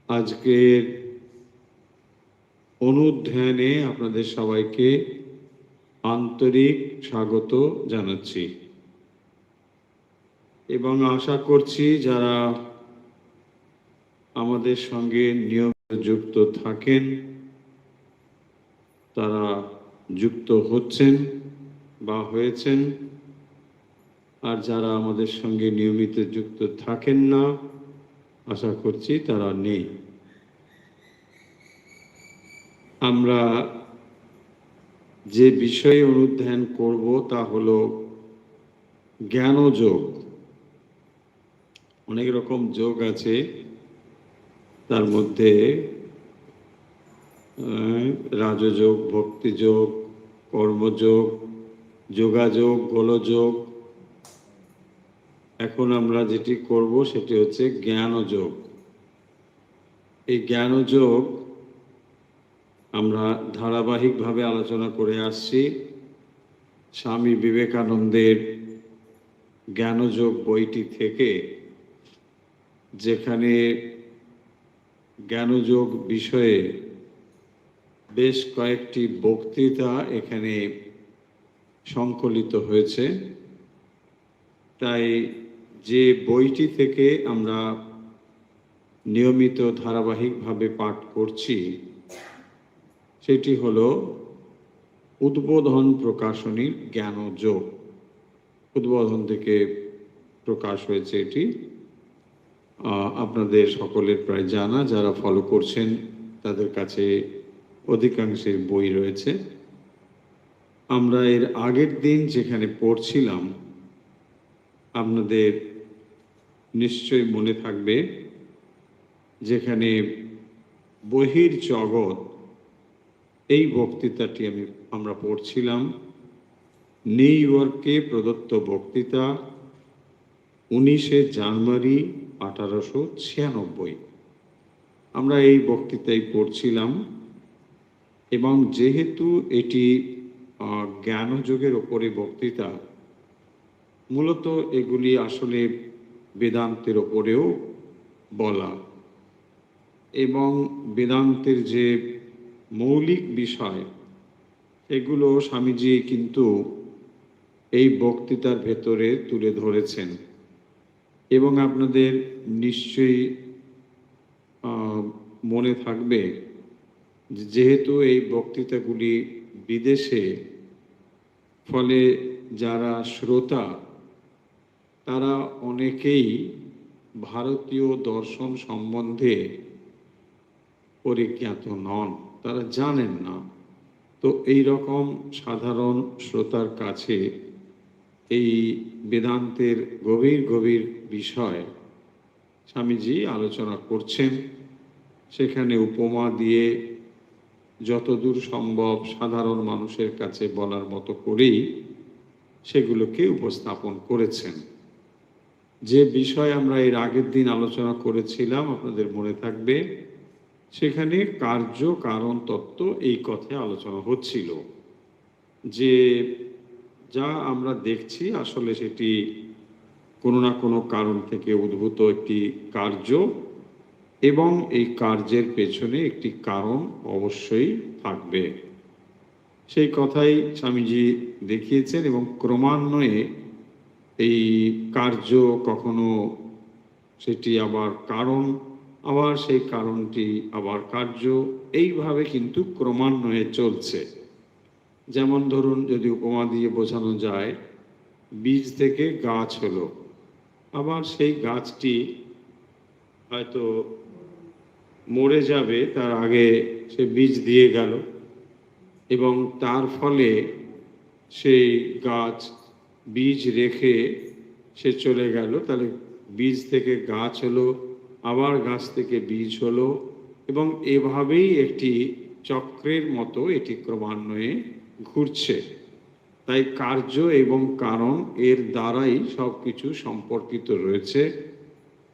আজকের অনুধ্যানে আপনাদের সবাইকে আন্তরিক স্বাগত জানাচ্ছি এবং আশা করছি যারা আমাদের সঙ্গে নিয়মিত যুক্ত থাকেন তারা যুক্ত হচ্ছেন বা হয়েছেন, আর যারা আমাদের সঙ্গে নিয়মিত যুক্ত থাকেন না আশা করছি তারা নেই। আমরা যে বিষয়ে অনুধ্যান করব তা হলো জ্ঞানযোগ। অনেক রকম যোগ আছে, তার মধ্যে রাজযোগ, ভক্তিযোগ, কর্মযোগ, যোগাযোগ, গোলযোগ। এখন আমরা যেটি করব সেটি হচ্ছে জ্ঞানযোগ। এই জ্ঞানযোগ আমরা ধারাবাহিকভাবে আলোচনা করে আসছি স্বামী বিবেকানন্দের জ্ঞানযোগ বইটি থেকে, যেখানে জ্ঞানযোগ বিষয়ে বেশ কয়েকটি বক্তৃতা এখানে সংকলিত হয়েছে। তাই যে বইটি থেকে আমরা নিয়মিত ধারাবাহিকভাবে পাঠ করছি সেটি হলো উদ্বোধন প্রকাশনীর জ্ঞানযোগ। উদ্বোধন থেকে প্রকাশ হয়েছে এটি, আপনাদের সকলের প্রায় জানা, যারা ফলো করছেন তাদের কাছে অধিকাংশের বই রয়েছে। আমরা এর আগের দিন যেখানে পড়ছিলাম আপনাদের নিশ্চয়ই মনে থাকবে, যেখানে বহির্জগৎ এই বক্তৃতাটি আমরা পড়ছিলাম। নিউ ইয়র্কে প্রদত্ত বক্তৃতা, 19শে জানুয়ারি 1896। আমরা এই বক্তৃতায় পড়ছিলাম এবং যেহেতু এটি জ্ঞানযোগের ওপরে বক্তৃতা, মূলত এগুলি আসলে বেদান্তের ওপরেও বলা, এবং বেদান্তের যে মৌলিক বিষয় এগুলো স্বামীজি কিন্তু এই বক্তৃতার ভেতরে তুলে ধরেছেন। এবং আপনাদের নিশ্চয়ই মনে থাকবে যেহেতু এই বক্তৃতাগুলি বিদেশে, ফলে যারা শ্রোতা তারা অনেকেই ভারতীয় দর্শন সম্বন্ধে পরিজ্ঞাত নন, তারা জানেন না। তো এই রকম সাধারণ শ্রোতার কাছে এই বেদান্তের গভীর গভীর বিষয় স্বামীজি আলোচনা করছেন। সেখানে উপমা দিয়ে যতদূর সম্ভব সাধারণ মানুষের কাছে বলার মতো করেই সেগুলোকে উপস্থাপন করেছেন। যে বিষয় আমরা এর আগের দিন আলোচনা করেছিলাম আপনাদের মনে থাকবে, সেখানে কার্য কারণ তত্ত্ব এই কথায় আলোচনা হচ্ছিল, যে যা আমরা দেখছি আসলে সেটি কোনো না কোনো কারণ থেকে উদ্ভূত একটি কার্য, এবং এই কার্যের পেছনে একটি কারণ অবশ্যই থাকবে। সেই কথাই স্বামীজি দেখিয়েছেন, এবং ক্রমান্বয়ে এই কার্য কখনো সেটি আবার কারণ, আবার সেই কারণটি আবার কার্য, এইভাবে কিন্তু ক্রমান্বয়ে চলছে। যেমন ধরুন, যদি উপমা দিয়ে বোঝানো যায়, বীজ থেকে গাছ হলো, আবার সেই গাছটি হয়তো মরে যাবে তার আগে সে বীজ দিয়ে গেল, এবং তার ফলে সেই গাছ বীজ রেখে সে চলে গেল। তাহলে বীজ থেকে গাছ হলো, আবার গাছ থেকে বীজ হলো, এবং এভাবেই একটি চক্রের মতো এটি ক্রমান্বয়ে ঘুরছে। তাই কার্য এবং কারণ এর দ্বারাই সব কিছু সম্পর্কিত রয়েছে।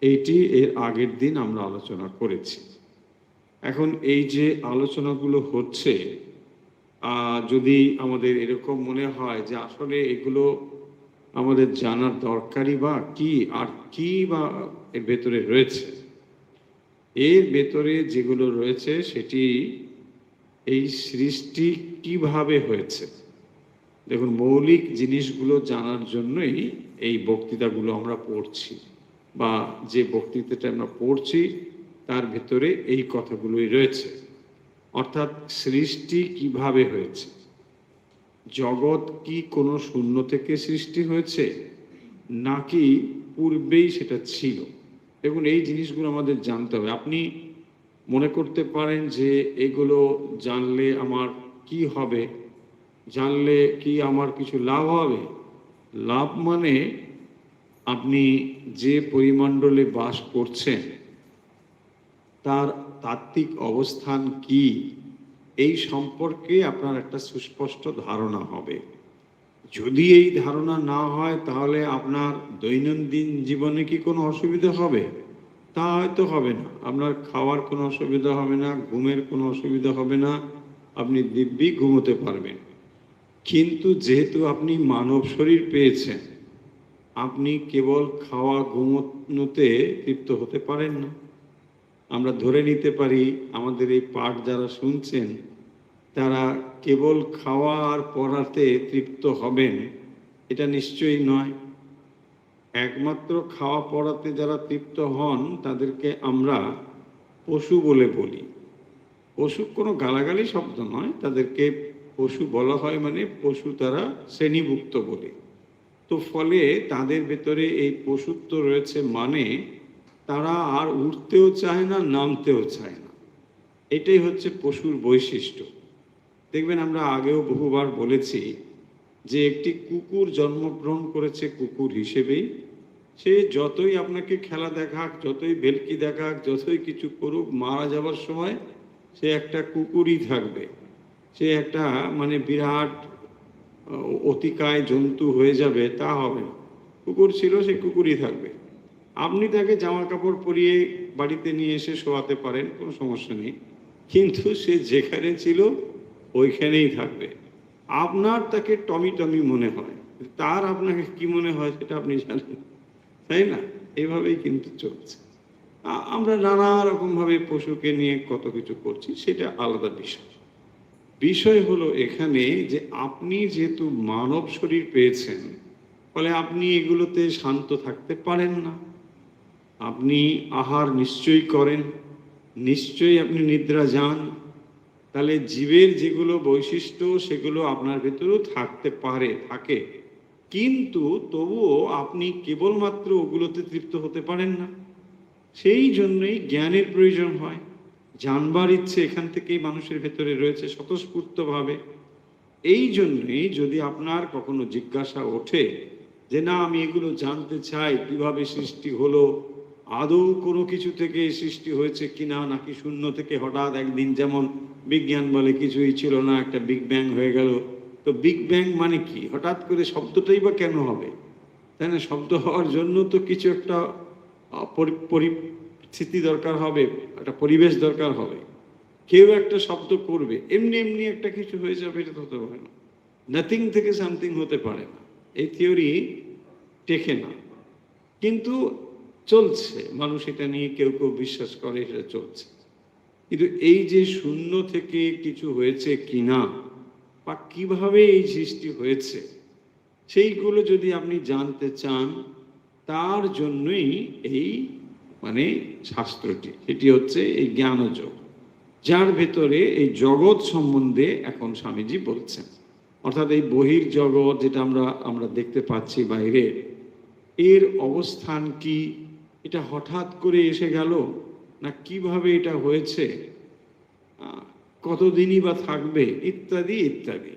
এইটি এর আগের দিন আমরা আলোচনা করেছি। এখন এই যে আলোচনাগুলো হচ্ছে, যদি আমাদের এরকম মনে হয় যে আসলে এগুলো আমাদের জানার দরকারই বা কি, আর কি বা এর ভেতরে রয়েছে? এর ভেতরে যেগুলো রয়েছে সেটি এই সৃষ্টি কিভাবে হয়েছে। দেখুন, মৌলিক জিনিসগুলো জানার জন্যই এই বক্তৃতাগুলো আমরা পড়ছি, বা যে বক্তৃতাটা আমরা পড়ছি তার ভেতরে এই কথাগুলোই রয়েছে। অর্থাৎ সৃষ্টি কিভাবে হয়েছে, জগৎ কি কোনো শূন্য থেকে সৃষ্টি হয়েছে নাকি পূর্বেই সেটা ছিল। দেখুন, এই জিনিসগুলো আমাদের জানতে হবে। আপনি মনে করতে পারেন যে এগুলো জানলে আমার কি হবে, জানলে কি আমার কিছু লাভ হবে। লাভ মানে আপনি যে পরিমণ্ডলে বাস করছেন তার তাত্ত্বিক অবস্থান কি, এই সম্পর্কে আপনার একটা সুস্পষ্ট ধারণা হবে। যদি এই ধারণা না হয় তাহলে আপনার দৈনন্দিন জীবনে কি কোনো অসুবিধা হবে? তা হয়তো হবে না। আপনার খাওয়ার কোনো অসুবিধা হবে না, ঘুমের কোনো অসুবিধা হবে না, আপনি দিব্যি ঘুমোতে পারবেন। কিন্তু যেহেতু আপনি মানব শরীর পেয়েছেন, আপনি কেবল খাওয়া ঘুমোতে তৃপ্ত হতে পারেন না। আমরা ধরে নিতে পারি আমাদের এই পাঠ যারা শুনছেন তারা কেবল খাওয়া আর পড়াতে তৃপ্ত হবেন, এটা নিশ্চয়ই নয়। একমাত্র খাওয়া পড়াতে যারা তৃপ্ত হন তাদেরকে আমরা পশু বলে বলি। পশু কোনো গালাগালি শব্দ নয়, তাদেরকে পশু বলা হয়, মানে পশু তারা শ্রেণীভুক্ত বলে। তো ফলে তাদের ভেতরে এই পশুত্ব রয়েছে, মানে তারা আর উঠতেও চায় না, নামতেও চায় না। এটাই হচ্ছে পশুর বৈশিষ্ট্য। দেখবেন, আমরা আগেও বহুবার বলেছি যে একটি কুকুর জন্মগ্রহণ করেছে কুকুর হিসেবেই। সে যতই আপনাকে খেলা দেখাক, যতই ভেলকি দেখাক, যতই কিছু করুক, মারা যাবার সময় সে একটা কুকুরই থাকবে। সে একটা মানে বিরাট অতিকায় জন্তু হয়ে যাবে তা হবে না। কুকুর ছিল, সে কুকুরই থাকবে। আপনি তাকে জামা কাপড় পরিয়ে বাড়িতে নিয়ে এসে শোয়াতে পারেন, কোনো সমস্যা নেই, কিন্তু সে যেখানে ছিল ওইখানেই থাকবে। আপনার তাকে টমি টমি মনে হয়, তার আপনাকে কি মনে হয় সেটা আপনি জানেন, তাই না? এইভাবেই কিন্তু চলছে। আমরা নানা রকমভাবে পশুকে নিয়ে কত কিছু করছি, সেটা আলাদা বিষয়। বিষয় হলো এখানে যে আপনি যেহেতু মানব শরীর পেয়েছেন, ফলে আপনি এগুলোতে শান্ত থাকতে পারেন না। আপনি আহার নিশ্চয়ই করেন, নিশ্চয়ই আপনি নিদ্রা যান। তাহলে জীবের যেগুলো বৈশিষ্ট্য সেগুলো আপনার ভেতরেও থাকতে পারে, থাকে, কিন্তু তবুও আপনি কেবলমাত্র ওগুলোতে তৃপ্ত হতে পারেন না। সেই জন্যই জ্ঞানের প্রয়োজন হয়। জানবার ইচ্ছে এখান থেকেই মানুষের ভেতরে রয়েছে স্বতঃস্ফূর্তভাবে। এই জন্যই যদি আপনার কখনো জিজ্ঞাসা ওঠে যে না, আমি এগুলো জানতে চাই, কিভাবে সৃষ্টি হলো, আদৌ কোনো কিছু থেকে সৃষ্টি হয়েছে কিনা, নাকি শূন্য থেকে হঠাৎ একদিন, যেমন বিজ্ঞান বলে কিছুই ছিল না, একটা বিগ ব্যাং হয়ে গেল। তো বিগ ব্যাং মানে কি? হঠাৎ করে শব্দটাই বা কেন হবে, তাই না? শব্দ হওয়ার জন্য তো কিছু একটা পরিস্থিতি দরকার হবে, একটা পরিবেশ দরকার হবে, কেউ একটা শব্দ করবে, এমনি এমনি একটা কিছু হয়ে যাবে, এটা তো হতে পারে না। নাথিং থেকে সামথিং হতে পারে না, এই থিওরি টেকে না। কিন্তু চলছে, মানুষ এটা নিয়ে কেউ কেউ বিশ্বাস করে, এটা চলছে। কিন্তু এই যে শূন্য থেকে কিছু হয়েছে কিনা, বা কিভাবে এই সৃষ্টি হয়েছে, সেইগুলো যদি আপনি জানতে চান, তার জন্যই এই মানে শাস্ত্রটি, এটি হচ্ছে এই জ্ঞানযোগ, যার ভেতরে এই জগৎ সম্বন্ধে এখন স্বামীজি বলছেন। অর্থাৎ এই বহির জগৎ যেটা আমরা দেখতে পাচ্ছি বাইরে, এর অবস্থান কি, এটা হঠাৎ করে এসে গেল না কিভাবে এটা হয়েছে, কতদিনই বা থাকবে, ইত্যাদি ইত্যাদি,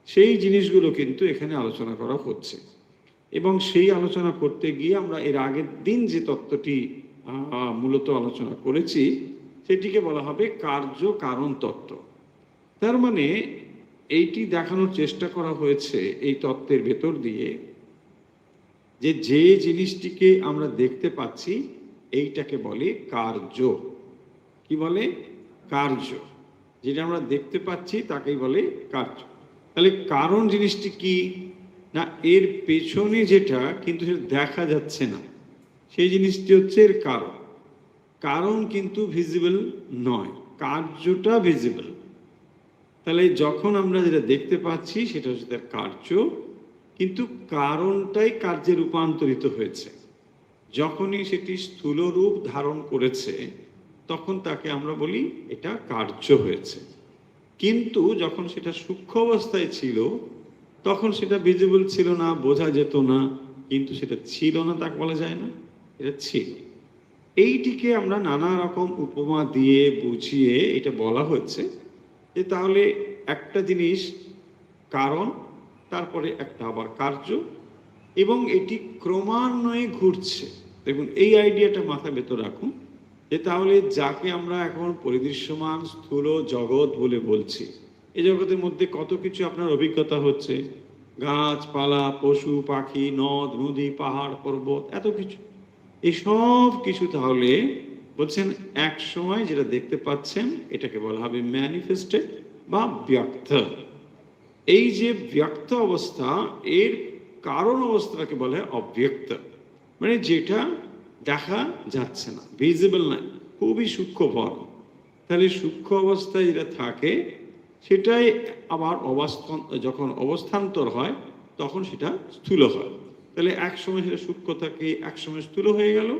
সেই জিনিসগুলো কিন্তু এখানে আলোচনা করা হচ্ছে। এবং সেই আলোচনা করতে গিয়ে আমরা এর আগের দিন যে তত্ত্বটি মূলত আলোচনা করেছি, সেটিকে বলা হবে কার্য কারণ তত্ত্ব। তার মানে এইটি দেখানোর চেষ্টা করা হয়েছে এই তত্ত্বের ভেতর দিয়ে যে যে জিনিসটিকে আমরা দেখতে পাচ্ছি এইটাকে বলে কার্য। কি বলে? কার্য। যেটা আমরা দেখতে পাচ্ছি তাকেই বলে কার্য। তাহলে কারণ জিনিসটি কি? না, এর পেছনে যেটা কিন্তু সেটা দেখা যাচ্ছে না, সেই জিনিসটি হচ্ছে এর কারণ। কারণ কিন্তু ভিজিবল নয়, কার্যটা ভিজিবল। তাহলে যখন আমরা যেটা দেখতে পাচ্ছি সেটা হচ্ছে তার কার্য, কিন্তু কারণটাই কার্যে রূপান্তরিত হয়েছে। যখনই সেটি স্থূল রূপ ধারণ করেছে তখন তাকে আমরা বলি এটা কার্য হয়েছে। কিন্তু যখন সেটা সূক্ষ্ম অবস্থায় ছিল তখন সেটা ভিজিবল ছিল না, বোঝা যেত না, কিন্তু সেটা ছিল না তাকে বলা যায় না, এটা ছিল। এইটিকে আমরা নানা রকম উপমা দিয়ে বুঝিয়ে এটা বলা হচ্ছে যে তাহলে একটা জিনিস কারণ, তারপরে একটা আবার কার্য, এবং এটি ক্রমান্বয়ে ঘুরছে। দেখুন, এই আইডিয়াটা মাথায় ভেতর রাখুন যে তাহলে যাকে আমরা এখন পরিদৃশ্যমান স্থূল জগৎ বলে বলছি, এই জগতের মধ্যে কত কিছু আপনার অভিজ্ঞতা হচ্ছে, গাছপালা, পশু পাখি, নদ নদী, পাহাড় পর্বত, এত কিছু। এই সব কিছু তাহলে বলছেন এক সময় যেটা দেখতে পাচ্ছেন এটাকে বলা হবে ম্যানিফেস্টেড বা ব্যক্ত। এই যে ব্যক্ত অবস্থা, এর কারণ অবস্থাটাকে বলে অব্যক্ত, মানে যেটা দেখা যাচ্ছে না, ভিজিবল না, খুবই সূক্ষ্ম ফর্ম। তাহলে সূক্ষ্ম অবস্থায় যেটা থাকে সেটাই আবার যখন অবস্থান্তর হয় তখন সেটা স্থূল হয়। তাহলে এক সময় সেটা সূক্ষ্ম থাকে, এক সময় স্থূল হয়ে গেল,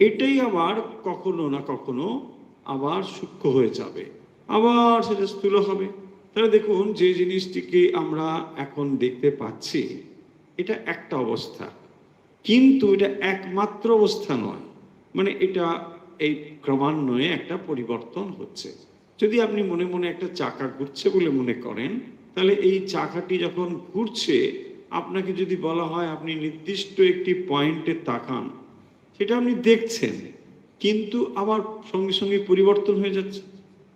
এটাই আবার কখনো না কখনো আবার সূক্ষ্ম হয়ে যাবে, আবার সেটা স্থূল হবে। তাহলে দেখুন, যে জিনিসটিকে আমরা এখন দেখতে পাচ্ছি এটা একটা অবস্থা, কিন্তু এটা একমাত্র অবস্থা নয়, মানে এটা এই ক্রমান্বয়ে একটা পরিবর্তন হচ্ছে। যদি আপনি মনে মনে একটা চাকা ঘুরছে বলে মনে করেন, তাহলে এই চাকাটি যখন ঘুরছে আপনাকে যদি বলা হয় আপনি নির্দিষ্ট একটি পয়েন্টে তাকান, সেটা আপনি দেখছেন, কিন্তু আবার সঙ্গে সঙ্গে পরিবর্তন হয়ে যাচ্ছে।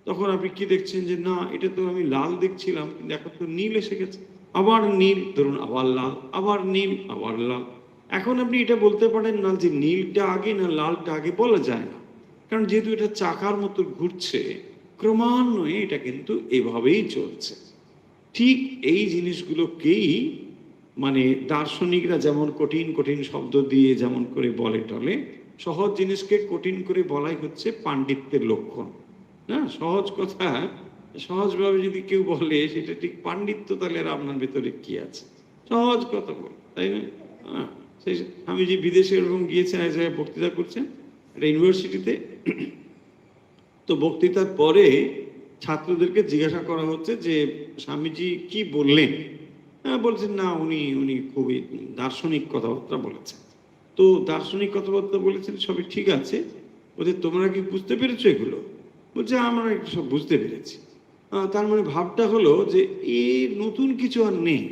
তখন আপনি কি দেখছেন যে না, এটা তো আমি লাল দেখছিলাম কিন্তু এখন তো নীল এসে গেছে, আবার নীল, ধরুন আবার লাল, আবার নীল, আবার লাল। এখন আপনি এটা বলতে পারেন না যে নীলটা আগে না লালটা আগে, বলা যায় না, কারণ যেহেতু এটা চাকার মতো ঘুরছে ক্রমান্বয়ে, এটা কিন্তু এভাবেই চলছে। ঠিক এই জিনিসগুলোকেই মানে দার্শনিকরা যেমন কঠিন কঠিন শব্দ দিয়ে যেমন করে বলে টলে, সহজ জিনিসকে কঠিন করে বলাই হচ্ছে পাণ্ডিত্যের লক্ষণ। না, সহজ কথা সহজভাবে যদি কেউ বলে সেটা ঠিক পাণ্ডিত্য, তাহলে আর আপনার ভেতরে কি আছে? সহজ কথা বল, তাই না? হ্যাঁ, সেই আমি যে বিদেশে এরকম গিয়েছেন, এক জায়গায় বক্তৃতা করছেন একটা ইউনিভার্সিটিতে, তো বক্তৃতার পরে ছাত্রদেরকে জিজ্ঞাসা করা হচ্ছে যে স্বামীজি কি বললেন। হ্যাঁ, বলছেন না উনি উনি খুবই দার্শনিক কথাবার্তা বলেছেন। তো দার্শনিক কথাবার্তা বলেছেন সবই ঠিক আছে, বলছে তোমরা কি বুঝতে পেরেছো এগুলো? বলছে আমরা একটু সব বুঝতে পেরেছি। তার মানে ভাবটা হলো যে এই নতুন কিছু আর নেই,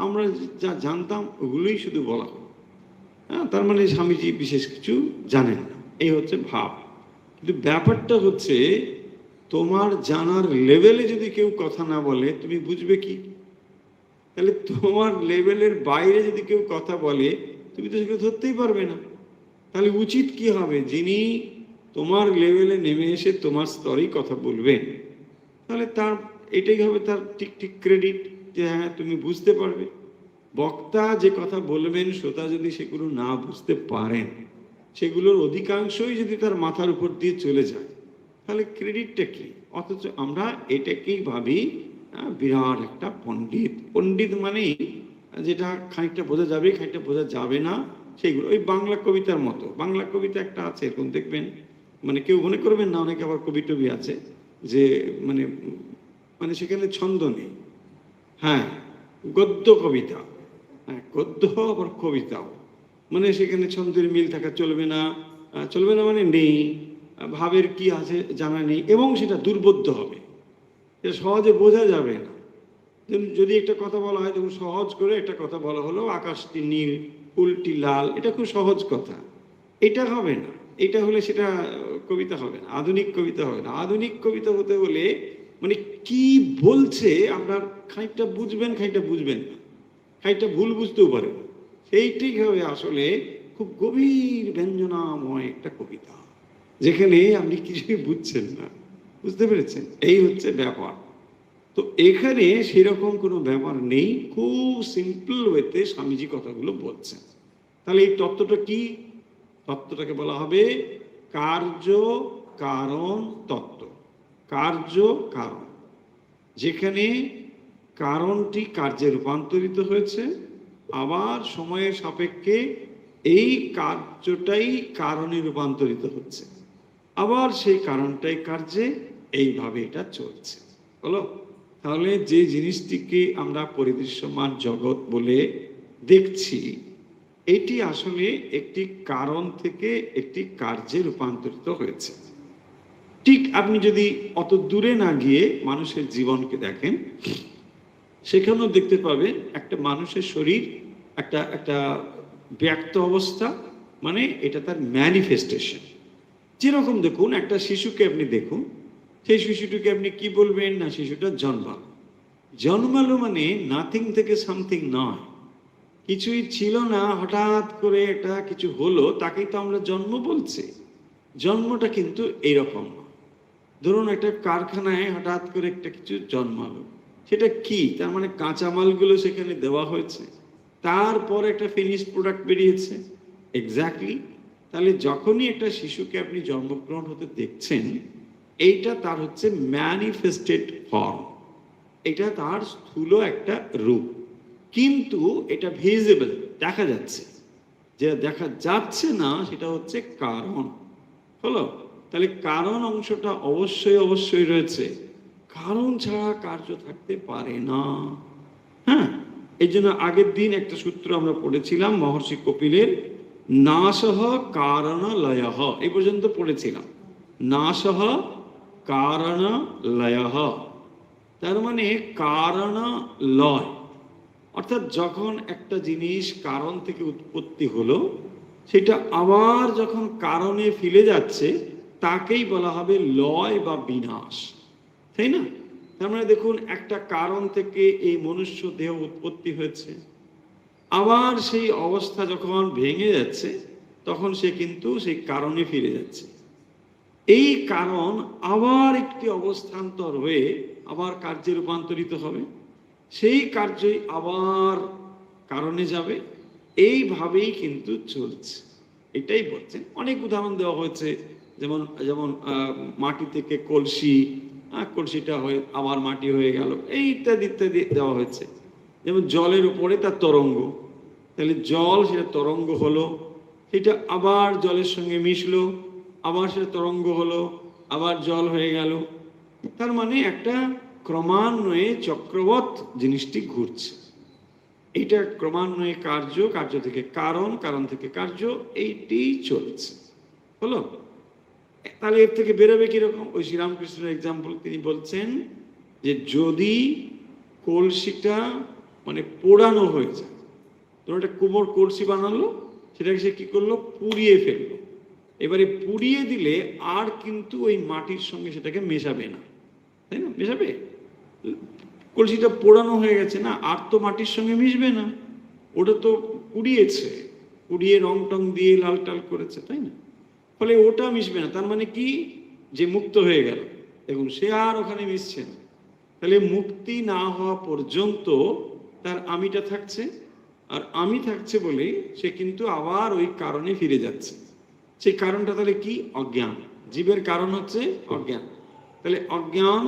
আমরা যা জানতাম ওগুলোই শুধু বলা হলো। হ্যাঁ, তার মানে স্বামীজি বিশেষ কিছু জানেন না, এই হচ্ছে ভাব। কিন্তু ব্যাপারটা হচ্ছে তোমার জানার লেভেলে যদি কেউ কথা না বলে তুমি বুঝবে কি? তাহলে তোমার লেভেলের বাইরে যদি কেউ কথা বলে তুমি তো সেগুলো ধরতেই পারবে না। তাহলে উচিত কি হবে, যিনি তোমার লেভেলে নেমে এসে তোমার স্তরেই কথা বলবেন, তাহলে তার এটাই হবে তার ঠিক ঠিক ক্রেডিট, যে হ্যাঁ তুমি বুঝতে পারবে। বক্তা যে কথা বলবেন শ্রোতা যদি সেগুলো না বুঝতে পারেন, সেগুলোর অধিকাংশই যদি তার মাথার উপর দিয়ে চলে যায়, তাহলে ক্রেডিটটা কি? অথচ আমরা এটাকেই ভাবি বিরাট একটা পণ্ডিত। পণ্ডিত মানেই যেটা খানিকটা বোঝা যাবে খানিকটা বোঝা যাবে না, সেইগুলো ওই বাংলা কবিতার মতো। বাংলা কবিতা একটা আছে এরকম, দেখবেন, মানে কেউ মনে করবেন না, অনেকে আবার কবি টবি আছে যে মানে মানে সেখানে ছন্দ নেই। হ্যাঁ, গদ্য কবিতা, হ্যাঁ গদ্য আবার কবিতাও, মানে সেখানে ছন্দের মিল থাকা চলবে না। চলবে না মানে নেই, ভাবের কি আছে জানা নেই, এবং সেটা দুর্বোধ্য হবে, এটা সহজে বোঝা যাবে না। যদি একটা কথা বলা হয়, দেখুন সহজ করে একটা কথা বলা হলো আকাশটি নীল ফুলটি লাল, এটা খুব সহজ কথা, এটা হবে না। এটা হলে সেটা কবিতা হবে না, আধুনিক কবিতা হবে না। আধুনিক কবিতা হতে হলে মানে কি বলছে আপনার খানিকটা বুঝবেন খানিকটা বুঝবেন না, খানিকটা ভুল বুঝতেও পারেন, সেইটাই হবে আসলে খুব গভীর ব্যঞ্জনাময় একটা কবিতা, যেখানে আপনি কিছুই বুঝছেন না। বুঝতে পেরেছেন? এই হচ্ছে ব্যাপার। তো এখানে সেরকম কোনো ব্যাপার নেই, খুব সিম্পল ওয়েতে স্বামীজি কথাগুলো বলছেন। তাহলে এই তত্ত্বটা কি? তত্ত্বটাকে বলা হবে কার্য কারণ তত্ত্ব। কার্য কারণ, যেখানে কারণটি কার্যে রূপান্তরিত হয়েছে, আবার সময়ের সাপেক্ষে এই কার্যটাই কারণে রূপান্তরিত হচ্ছে, আবার সেই কারণটাই কার্যে, এইভাবে এটা চলছে। হলো? তাহলে যে জিনিসটিকে আমরা পরিদৃশ্যমান জগৎ বলে দেখছি, এটি আসলে একটি কারণ থেকে একটি কার্যে রূপান্তরিত হয়েছে। ঠিক আপনি যদি অত দূরে না গিয়ে মানুষের জীবনকে দেখেন, সেখানেও দেখতে পাবেন একটা মানুষের শরীর একটা একটা ব্যক্ত অবস্থা, মানে এটা তার ম্যানিফেস্টেশন। যেরকম দেখুন একটা শিশুকে আপনি দেখুন, সেই শিশুটিকে আপনি কি বলবেন? না, শিশুটা জন্মালো। জন্মালো মানে নাথিং থেকে সামথিং নয়, কিছুই ছিল না, হঠাৎ করে একটা কিছু হলো, তাকেই তো আমরা জন্ম বলছি। জন্মটা কিন্তু এইরকম না। ধরুন একটা কারখানায় হঠাৎ করে একটা কিছু জন্মালো, সেটা কি? তার মানে কাঁচামালগুলো সেখানে দেওয়া হয়েছে, তারপর একটা ফিনিশ প্রোডাক্ট বেরিয়েছে। এক্স্যাক্টলি। তাহলে যখনই একটা শিশুকে আপনি জন্মগ্রহণ হতে দেখছেন, এইটা তার হচ্ছে ম্যানিফেস্টেড ফর্ম, এটা তার স্থূল একটা রূপ, কিন্তু এটা ভিজিবল, দেখা যাচ্ছে। যে দেখা যাচ্ছে না সেটা হচ্ছে কারণ। হলো? তাহলে কারণ অংশটা অবশ্যই অবশ্যই রয়েছে, কারণ ছাড়া কার্য থাকতে পারে না। হ্যাঁ, এই জন্য আগের দিন একটা সূত্র আমরা পড়েছিলাম মহর্ষি কপিলের, নাসহ কারণ লয়ঃ, এই পর্যন্ত পড়েছিলাম। নাসহ কারণ লয়ঃ, তার মানে কারণ লয়, অর্থাৎ যখন একটা জিনিস কারণ থেকে উৎপত্তি হলো, সেটা আবার যখন কারণে ফিরে যাচ্ছে, তাকেই বলা হবে লয় বা বিনাশ, তাই না? তার মানে দেখুন, একটা কারণ থেকে এই মনুষ্য দেহ উৎপত্তি হয়েছে, আবার সেই অবস্থা যখন ভেঙে যাচ্ছে, তখন সে কিন্তু সেই কারণে ফিরে যাচ্ছে। এই কারণ আবার একটি অবস্থান্তর হয়ে আবার কার্যে রূপান্তরিত হবে, সেই কার্যই আবার কারণে যাবে, এইভাবেই কিন্তু চলছে। এটাই বলছেন। অনেক উদাহরণ দেওয়া হয়েছে, যেমন যেমন মাটি থেকে কলসি, কলসিটা হয়ে আবার মাটি হয়ে গেল, এই ইত্যাদি ইত্যাদি দেওয়া হয়েছে। যেমন জলের উপরে তার তরঙ্গ, তাহলে জল সেটা তরঙ্গ হলো, সেটা আবার জলের সঙ্গে মিশলো, আবার সেটা তরঙ্গ হলো, আবার জল হয়ে গেল। তার মানে একটা ক্রমান্বয়ে চক্রবৎ জিনিসটি ঘুরছে। এটা ক্রমান্বয়ে কার্য, কার্য থেকে কারণ, কারণ থেকে কার্য, এইটি চলছে। হলো? তাহলে এর থেকে বেরোবে কিরকম? ওই শ্রীরামকৃষ্ণের এক্সাম্পল তিনি বলছেন যে যদি কলসিটা মানে পোড়ানো হয়ে যায়, তোর একটা কুমোর কলসি বানালো, সেটাকে সে কি করলো? পুড়িয়ে ফেললো। এবারে পুড়িয়ে দিলে আর কিন্তু ওই মাটির সঙ্গে সেটাকে মেশাবে না, তাই না? মেশাবে? কলসিটা পোড়ানো হয়ে গেছে না, আর তো মাটির সঙ্গে মিশবে না, ওটা তো পুড়িয়েছে, পুড়িয়ে রং টং দিয়ে লাল টাল করেছে, তাই না? ফলে ওটা মিশবে না। তার মানে কি? যে মুক্ত হয়ে গেল, দেখুন সে আর ওখানে মিশছে না। তাহলে মুক্তি না হওয়া পর্যন্ত তার আমিটা থাকছে, আর আমি থাকছে বলে সে কিন্তু আবার ওই কারণে ফিরে যাচ্ছে। সেই কারণটা তাহলে কি? অজ্ঞান। জীবের কারণ হচ্ছে অজ্ঞান। তাহলে অজ্ঞান,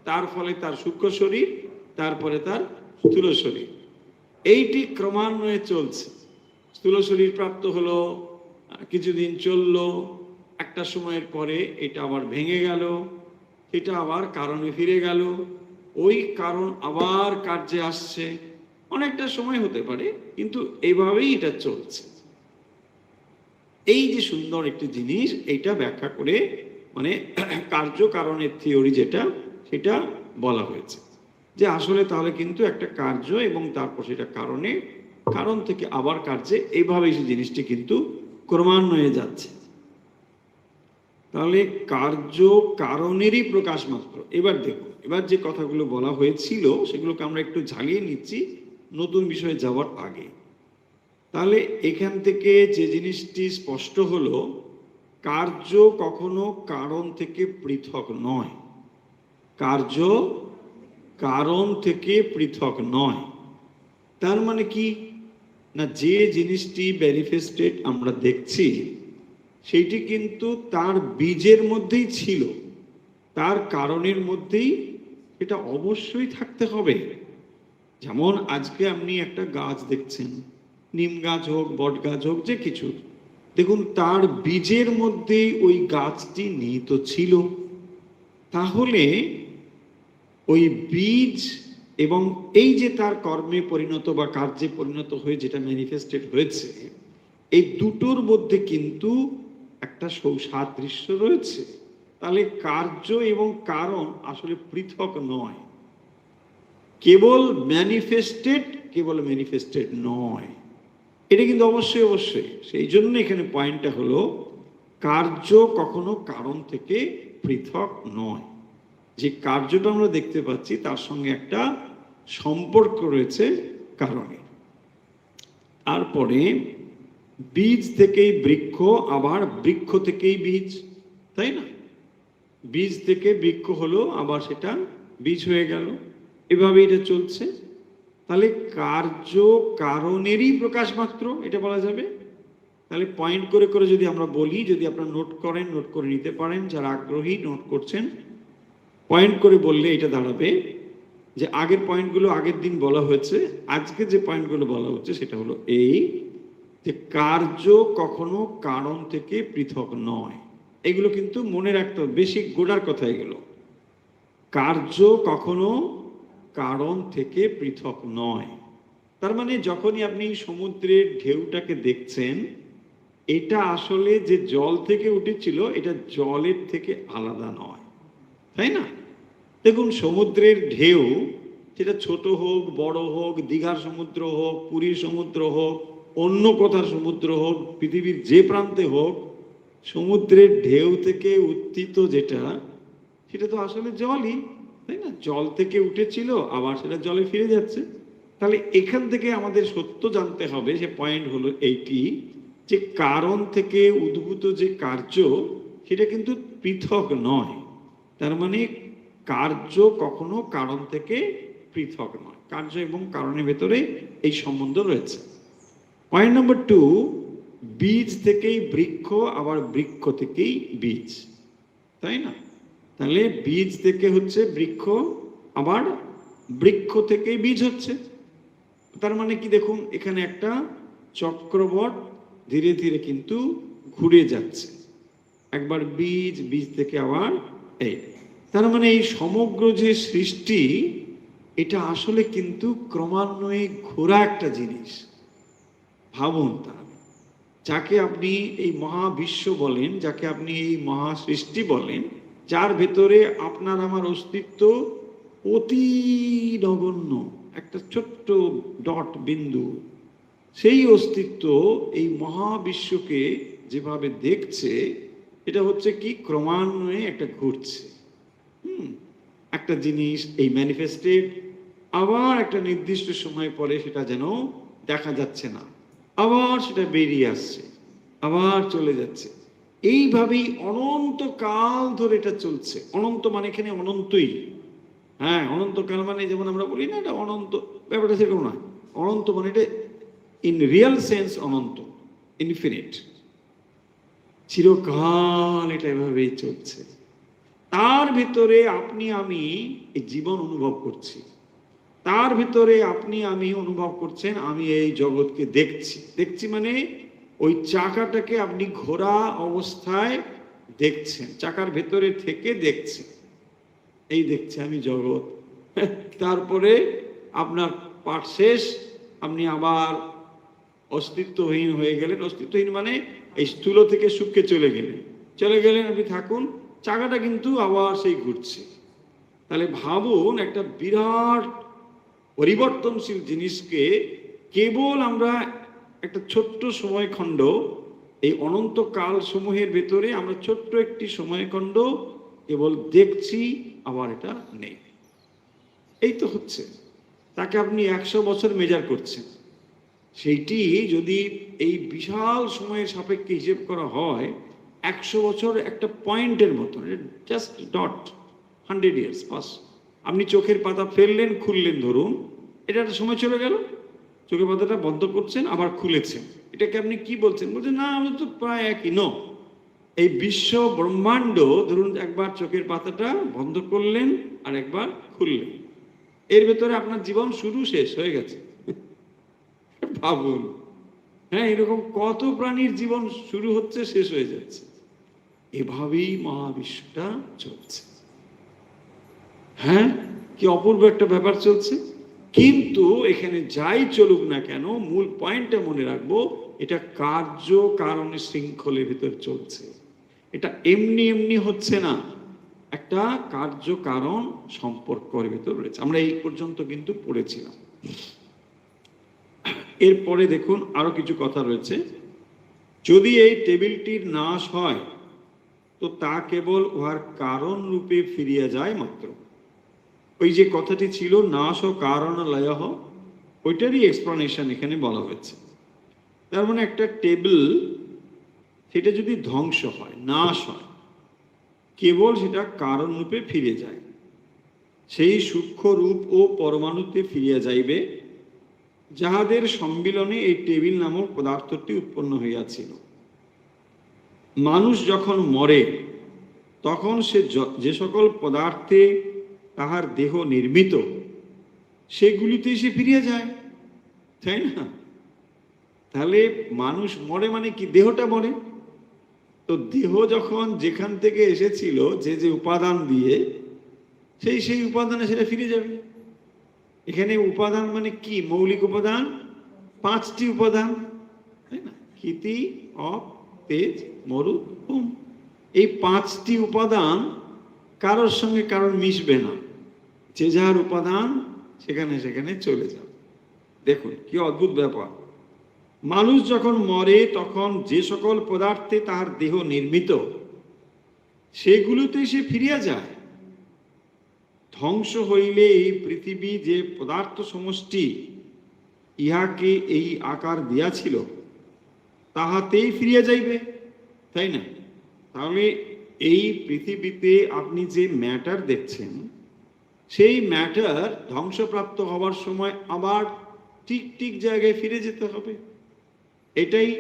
তার ফলে তার সূক্ষ্ম শরীর, তারপরে তার স্থূল শরীর, এইটি ক্রমান্বয়ে চলছে। স্থূল শরীর প্রাপ্ত হলো, কিছুদিন চললো, একটা সময়ের পরে এটা আবার ভেঙে গেল, এটা আবার কারণে ফিরে গেল, ওই কারণ আবার কার্যে আসছে। অনেকটা সময় হতে পারে, কিন্তু এইভাবেই এটা চলছে। এই যে সুন্দর একটি জিনিস, এইটা ব্যাখ্যা করে মানে কার্য কারণের থিওরি যেটা, সেটা বলা হয়েছে যে আসলে তাহলে কিন্তু একটা কার্য এবং তারপর সেটা কারণে, কারণ থেকে আবার কার্যে, এইভাবেই সেই জিনিসটি কিন্তু ক্রমান্বয়ে যাচ্ছে। তাহলে কার্য কারণেরই প্রকাশ মাত্র। এবার দেখুন, এবার যে কথাগুলো বলা হয়েছিল সেগুলোকে আমরা একটু ঝালিয়ে নিচ্ছি নতুন বিষয়ে যাওয়ার আগে। তাহলে এখান থেকে যে জিনিসটি স্পষ্ট হলো, কার্য কখনো কারণ থেকে পৃথক নয়। কার্য কারণ থেকে পৃথক নয়। তার মানে কি না, যে জিনিসটি ম্যানিফেস্টেড আমরা দেখছি সেইটি কিন্তু তার বীজের মধ্যেই ছিল, তার কারণের মধ্যেই এটা অবশ্যই থাকতে হবে। যেমন আজকে আপনি একটা গাছ দেখছেন, নিম গাছ হোক, বট গাছ হোক, যে কিছু, দেখুন তার বীজের মধ্যেই ওই গাছটি নিহিত ছিল। তাহলে ওই বীজ এবং এই যে তার কর্মে পরিণত বা কার্যে পরিণত হয়ে যেটা ম্যানিফেস্টেড হয়েছে, এই দুটোর মধ্যে কিন্তু একটা সৌসাদৃশ্য রয়েছে। তাহলে কার্য এবং কারণ আসলে পৃথক নয়, কেবল ম্যানিফেস্টেড নয়। এটা কিন্তু অবশ্যই অবশ্যই, সেই জন্য এখানে পয়েন্টটা হলো কার্য কখনো কারণ থেকে পৃথক নয়। যে কার্যটা আমরা দেখতে পাচ্ছি তার সঙ্গে একটা সম্পর্ক রয়েছে কারণে। তারপরে বীজ থেকেই বৃক্ষ, আবার বৃক্ষ থেকেই বীজ, তাই না? বীজ থেকে বৃক্ষ হলো, আবার সেটা বীজ হয়ে গেল, এভাবে এটা চলছে। তাহলে কার্য কারণেরই প্রকাশ মাত্র, এটা বলা যাবে। তাহলে পয়েন্ট করে করে যদি আমরা বলি, যদি আপনারা নোট করেন, নোট করে নিতে পারেন, যারা আগ্রহী নোট করছেন, পয়েন্ট করে বললে এটা দাঁড়াবে যে আগের পয়েন্টগুলো আগের দিন বলা হয়েছে, আজকে যে পয়েন্টগুলো বলা হচ্ছে সেটা হলো এই যে কার্য কখনো কারণ থেকে পৃথক নয়। এগুলো কিন্তু মনে রাখতে হবে, বেশি গোড়ার কথা এগুলো। কার্য কখনো কারণ থেকে পৃথক নয়। তার মানে যখনই আপনি সমুদ্রের ঢেউটাকে দেখছেন, এটা আসলে যে জল থেকে উঠেছিল এটা জলের থেকে আলাদা নয়, তাই না? দেখুন সমুদ্রের ঢেউ, সেটা ছোট হোক, বড় হোক, দীঘার সমুদ্র হোক, পুরীর সমুদ্র হোক, অন্য কোথার সমুদ্র হোক, পৃথিবীর যে প্রান্তে হোক, সমুদ্রের ঢেউ থেকে উত্থিত যেটা, সেটা তো আসলে জলই, তাই না? জল থেকে উঠেছিল, আবার সেটা জলে ফিরে যাচ্ছে। তাহলে এখান থেকে আমাদের সত্য জানতে হবে, সে পয়েন্ট হলো এইটি যে কারণ থেকে উদ্ভূত যে কার্য, সেটা কিন্তু পৃথক নয়। তার মানে কার্য কখনো কারণ থেকে পৃথক নয়, কার্য এবং কারণের ভেতরে এই সম্বন্ধ রয়েছে। পয়েন্ট নাম্বার 2, বীজ থেকেই বৃক্ষ, আবার বৃক্ষ থেকেই বীজ, তাই না? তাহলে বীজ থেকে হচ্ছে বৃক্ষ, আবার বৃক্ষ থেকেই বীজ হচ্ছে। তার মানে কি, দেখুন এখানে একটা চক্রবট ধীরে ধীরে কিন্তু ঘুরে যাচ্ছে। একবার বীজ, বীজ থেকে আবার এই, তার মানে এই সমগ্র যে সৃষ্টি, এটা আসলে কিন্তু ক্রমান্বয়ে ঘোরা একটা জিনিস। ভাবুন, তার যাকে আপনি এই মহাবিশ্ব বলেন, যাকে আপনি এই মহা সৃষ্টি বলেন, যার ভেতরে আপনার আমার অস্তিত্ব অতি নগণ্য, একটা ছোট্ট ডট বিন্দু, সেই অস্তিত্ব এই মহাবিশ্বকে যেভাবে দেখছে, এটা হচ্ছে কি ক্রমান্বয়ে একটা ঘুরছে। একটা জিনিস এই ম্যানিফেস্টেড, আবার একটা নির্দিষ্ট সময় পরে সেটা যেন দেখা যাচ্ছে না, আবার সেটা বেরিয়ে আসছে, আবার চলে যাচ্ছে। এইভাবেই অনন্তকাল ধরে এটা চলছে। অনন্ত মানে এখানে অনন্তই, হ্যাঁ, অনন্তকাল মানে যেমন আমরা বলি না এটা অনন্ত, ব্যাপারটা সেরকম না। অনন্ত মানে এটা ইন রিয়েল সেন্স অনন্ত, ইনফিনিট, চিরকাল এটা এভাবেই চলছে। তার ভিতরে আপনি আমি এই জীবন অনুভব করছি, তার ভিতরে আপনি আমি অনুভব করছেন আমি এই জগৎকে দেখছি। দেখছি মানে ওই চাকাটাকে আপনি ঘোরা অবস্থায় দেখছেন, চাকার ভেতরে থেকে দেখছেন, এই দেখছি আমি জগৎ। তারপরে আপনার পাঠ শেষ, আপনি আবার অস্তিত্বহীন হয়ে গেলেন। অস্তিত্বহীন মানে এই স্থূল থেকে সূক্ষ্মে চলে গেলেন আপনি, থাকুন, চাকাটা কিন্তু আবার সেই ঘুরছে। তাহলে ভাবুন, একটা বিরাট পরিবর্তনশীল জিনিসকে কেবল আমরা একটা ছোট্ট সময়খণ্ড, এই অনন্তকাল সমূহের ভেতরে আমরা ছোট্ট একটি সময়খণ্ড কেবল দেখছি, আবার এটা নেই। এই তো হচ্ছে। তাকে আপনি 100 বছর মেজার করছেন, সেইটি যদি এই বিশাল সময়ের সাপেক্ষে হিসেব করা হয়, 100 বছর একটা পয়েন্টের মতন, জাস্ট ডট, 100 ইয়ার্স পাস, আপনি চোখের পাতা ফেললেন, খুললেন, ধরুন এটা একটা সময় চলে গেল, চোখের পাতাটা বন্ধ করছেন আবার খুলেছেন, এটাকে আপনি কি বলছেন? বলছেন না আমি তো প্রায় একই। ন, এই বিশ্ব ব্রহ্মাণ্ড ধরুন একবার চোখের পাতাটা বন্ধ করলেন আর একবার খুললেন, এর ভেতরে আপনার জীবন শুরু শেষ হয়ে গেছে। ভাবুন, হ্যাঁ, এরকম কত প্রাণীর জীবন শুরু হচ্ছে, শেষ হয়ে যাচ্ছে। এভাবেই মহাবিশ্বটা চলছে। হ্যাঁ, কি অপূর্ব একটা ব্যাপার চলছে। কিন্তু এখানে যাই চলুক না কেন, মূল পয়েন্টটা মনে রাখবো, এটা কার্য কারণের শৃঙ্খলের ভিতর চলছে। এটা এমনি এমনি হচ্ছে না, একটা কার্য কারণ সম্পর্কের ভিতর রয়েছে। আমরা এই পর্যন্ত কিন্তু পড়েছিলাম। এরপরে দেখুন আরো কিছু কথা রয়েছে। যদি এই টেবিলটির নাশ হয় তো তা কেবল উহার কারণ রূপে ফিরিয়া যায় মাত্র। ওই যে কথাটি ছিল নাশ ও কারণ লয়ঃ, ওইটারই এক্সপ্লানেশন এখানে বলা হয়েছে। তার মানে একটা টেবিল, সেটা যদি ধ্বংস হয়, নাশ হয়, কেবল সেটা কারণ রূপে ফিরে যায়, সেই সূক্ষ্ম রূপ ও পরমাণুতে ফিরিয়া যাইবে, যাহাদের সম্মিলনে এই টেবিল নামক পদার্থটি উৎপন্ন হইয়াছিল। মানুষ যখন মরে তখন সে যে সকল পদার্থে তাহার দেহ নির্মিত, সেগুলিতে সে ফিরিয়া যায়, তাই না? তাহলে মানুষ মরে মানে কি? দেহটা মরে। তো দেহ যখন যেখান থেকে এসেছিল, যে যে উপাদান দিয়ে, সেই উপাদানে সেটা ফিরে যাবে। এখানে উপাদান মানে কি? মৌলিক উপাদান 5টি উপাদান, তাই না? ক্ষিতি, অপ, তেজ, মরু, হোম। এই 5টি উপাদান কারোর সঙ্গে কারোর মিশবে না, যে যার উপাদান সেখানে সেখানে চলে যাবে। দেখুন কি অদ্ভুত ব্যাপার। মানুষ যখন মরে তখন যে সকল পদার্থে তাহার দেহ নির্মিত, সেগুলোতে সে ফিরিয়া যায়। ধ্বংস হইলে এই পৃথিবী যে পদার্থ সমষ্টি ইহাকে এই আকার দিয়াছিল, তাহাতেই ফিরিয়া যাইবে, তাই না? তাহলে এই পৃথিবীতে আপনি যে ম্যাটার দেখছেন, সেই ম্যাটার ধ্বংসপ্রাপ্ত হওয়ার সময় আবার ঠিক ঠিক জায়গায় ফিরে যেতে হবে, এটাই।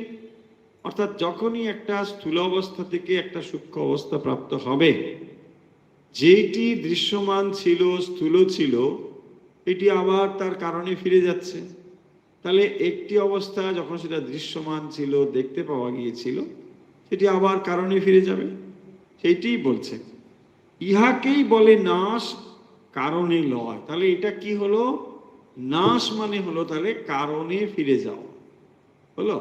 অর্থাৎ যখনই একটা স্থূল অবস্থা থেকে একটা সূক্ষ্ম অবস্থা প্রাপ্ত হবে, যেটি দৃশ্যমান ছিল, স্থূল ছিল, এটি আবার তার কারণে ফিরে যাচ্ছে। তাহলে একটি অবস্থা যখন সেটা দৃশ্যমান ছিল, দেখতে পাওয়া গিয়েছিল, সেটি আবার কারণে ফিরে যাবে, সেইটি বলছে। ইহাকেই বলে নাশ, কারণে লয়। তাহলে এটা কি হলো? নাশ মানে হলো তাহলে কারণে ফিরে যাও, হলো।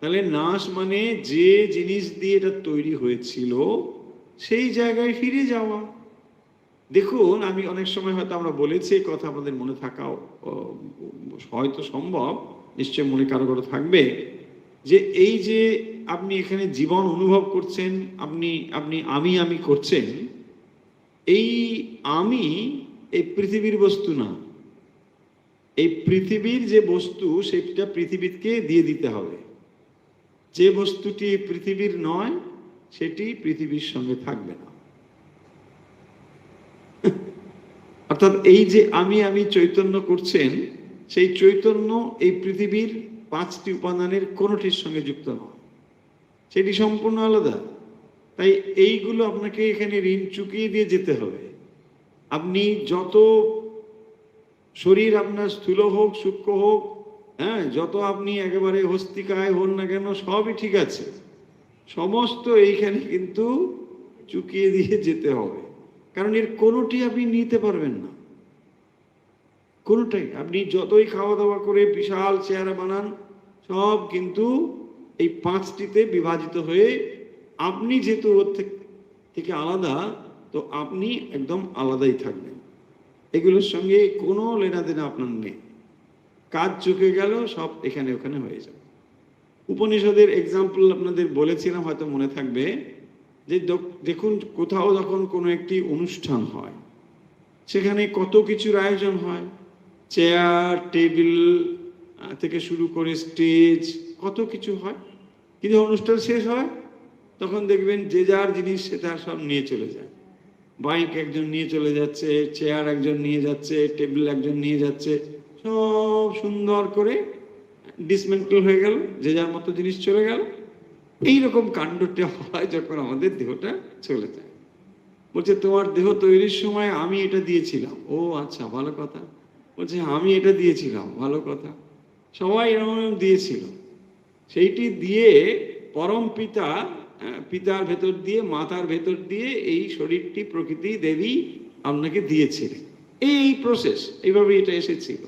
তাহলে নাশ মানে যে জিনিস দিয়ে এটা তৈরি হয়েছিল, সেই জায়গায় ফিরে যাওয়া। দেখুন, আমি অনেক সময় হয়তো আমরা বলেছি, এই কথা আমাদের মনে থাকাও হয়তো সম্ভব, নিশ্চয় মনে কারো কারো থাকবে, যে এই যে আপনি এখানে জীবন অনুভব করছেন, আমি করছেন, এই আমি এই পৃথিবীর বস্তু না। এই পৃথিবীর যে বস্তু, সেটা পৃথিবীকে দিয়ে দিতে হবে। যে বস্তুটি পৃথিবীর নয়, সেটি পৃথিবীর সঙ্গে থাকবে না। অর্থাৎ এই যে আমি চৈতন্য করছেন, সেই চৈতন্য এই পৃথিবীর 5টি উপাদানের কোনোটির সঙ্গে যুক্ত নয়, সেটি সম্পূর্ণ আলাদা। তাই এইগুলো আপনাকে এখানে ঋণ চুকিয়ে দিয়ে যেতে হবে। আপনি যত শরীর আপনার স্থূল হোক, সূক্ষ্ম হোক, হ্যাঁ, যত আপনি একেবারে হস্তিকায় হন না কেন, সবই ঠিক আছে, সমস্ত এইখানে কিন্তু চুকিয়ে দিয়ে যেতে হবে। কারণ এর কোনোটি আপনি নিতে পারবেন না, কোনোটাই। আপনি যতই খাওয়া দাওয়া করে বিশাল চেহারা বানান, সব কিন্তু এই 5টিতে বিভাজিত হয়ে, আপনি যেহেতু ওর থেকে আলাদা, তো আপনি একদম আলাদাই থাকবেন। এগুলোর সঙ্গে কোনো লেনাদেনা আপনার নেই। কাজ চুকে গেল, সব এখানে ওখানে হয়ে যাবে। উপনিষদের এক্সাম্পল আপনাদের বলেছিলাম, হয়তো মনে থাকবে, যে দেখুন কোথাও যখন কোনো একটি অনুষ্ঠান হয়, সেখানে কত কিছুর আয়োজন হয়, চেয়ার টেবিল থেকে শুরু করে স্টেজ, কত কিছু হয়। কিন্তু অনুষ্ঠান শেষ হয়, তখন দেখবেন যে যার জিনিস সেটা সব নিয়ে চলে যায়। বাইক একজন নিয়ে চলে যাচ্ছে, চেয়ার একজন নিয়ে যাচ্ছে, টেবিল একজন নিয়ে যাচ্ছে, সব সুন্দর করে ডিসমেন্টল হয়ে গেল, যে যার মতো জিনিস চলে গেল। এইরকম কাণ্ডটা হয় যখন আমাদের দেহটা চলে যায়। বলছে তোমার দেহ তৈরির সময় আমি এটা দিয়েছিলাম। ও আচ্ছা, ভালো কথা। বলছে আমি এটা দিয়েছিলাম, ভালো কথা। সবাই এরকম দিয়েছিল, সেইটি দিয়ে পরম পিতা, পিতার ভেতর দিয়ে, মাতার ভেতর দিয়ে এই শরীরটি প্রকৃতি দেবী আপনাকে দিয়েছিলেন। এই প্রসেস, এইভাবে এটা এসেছিল।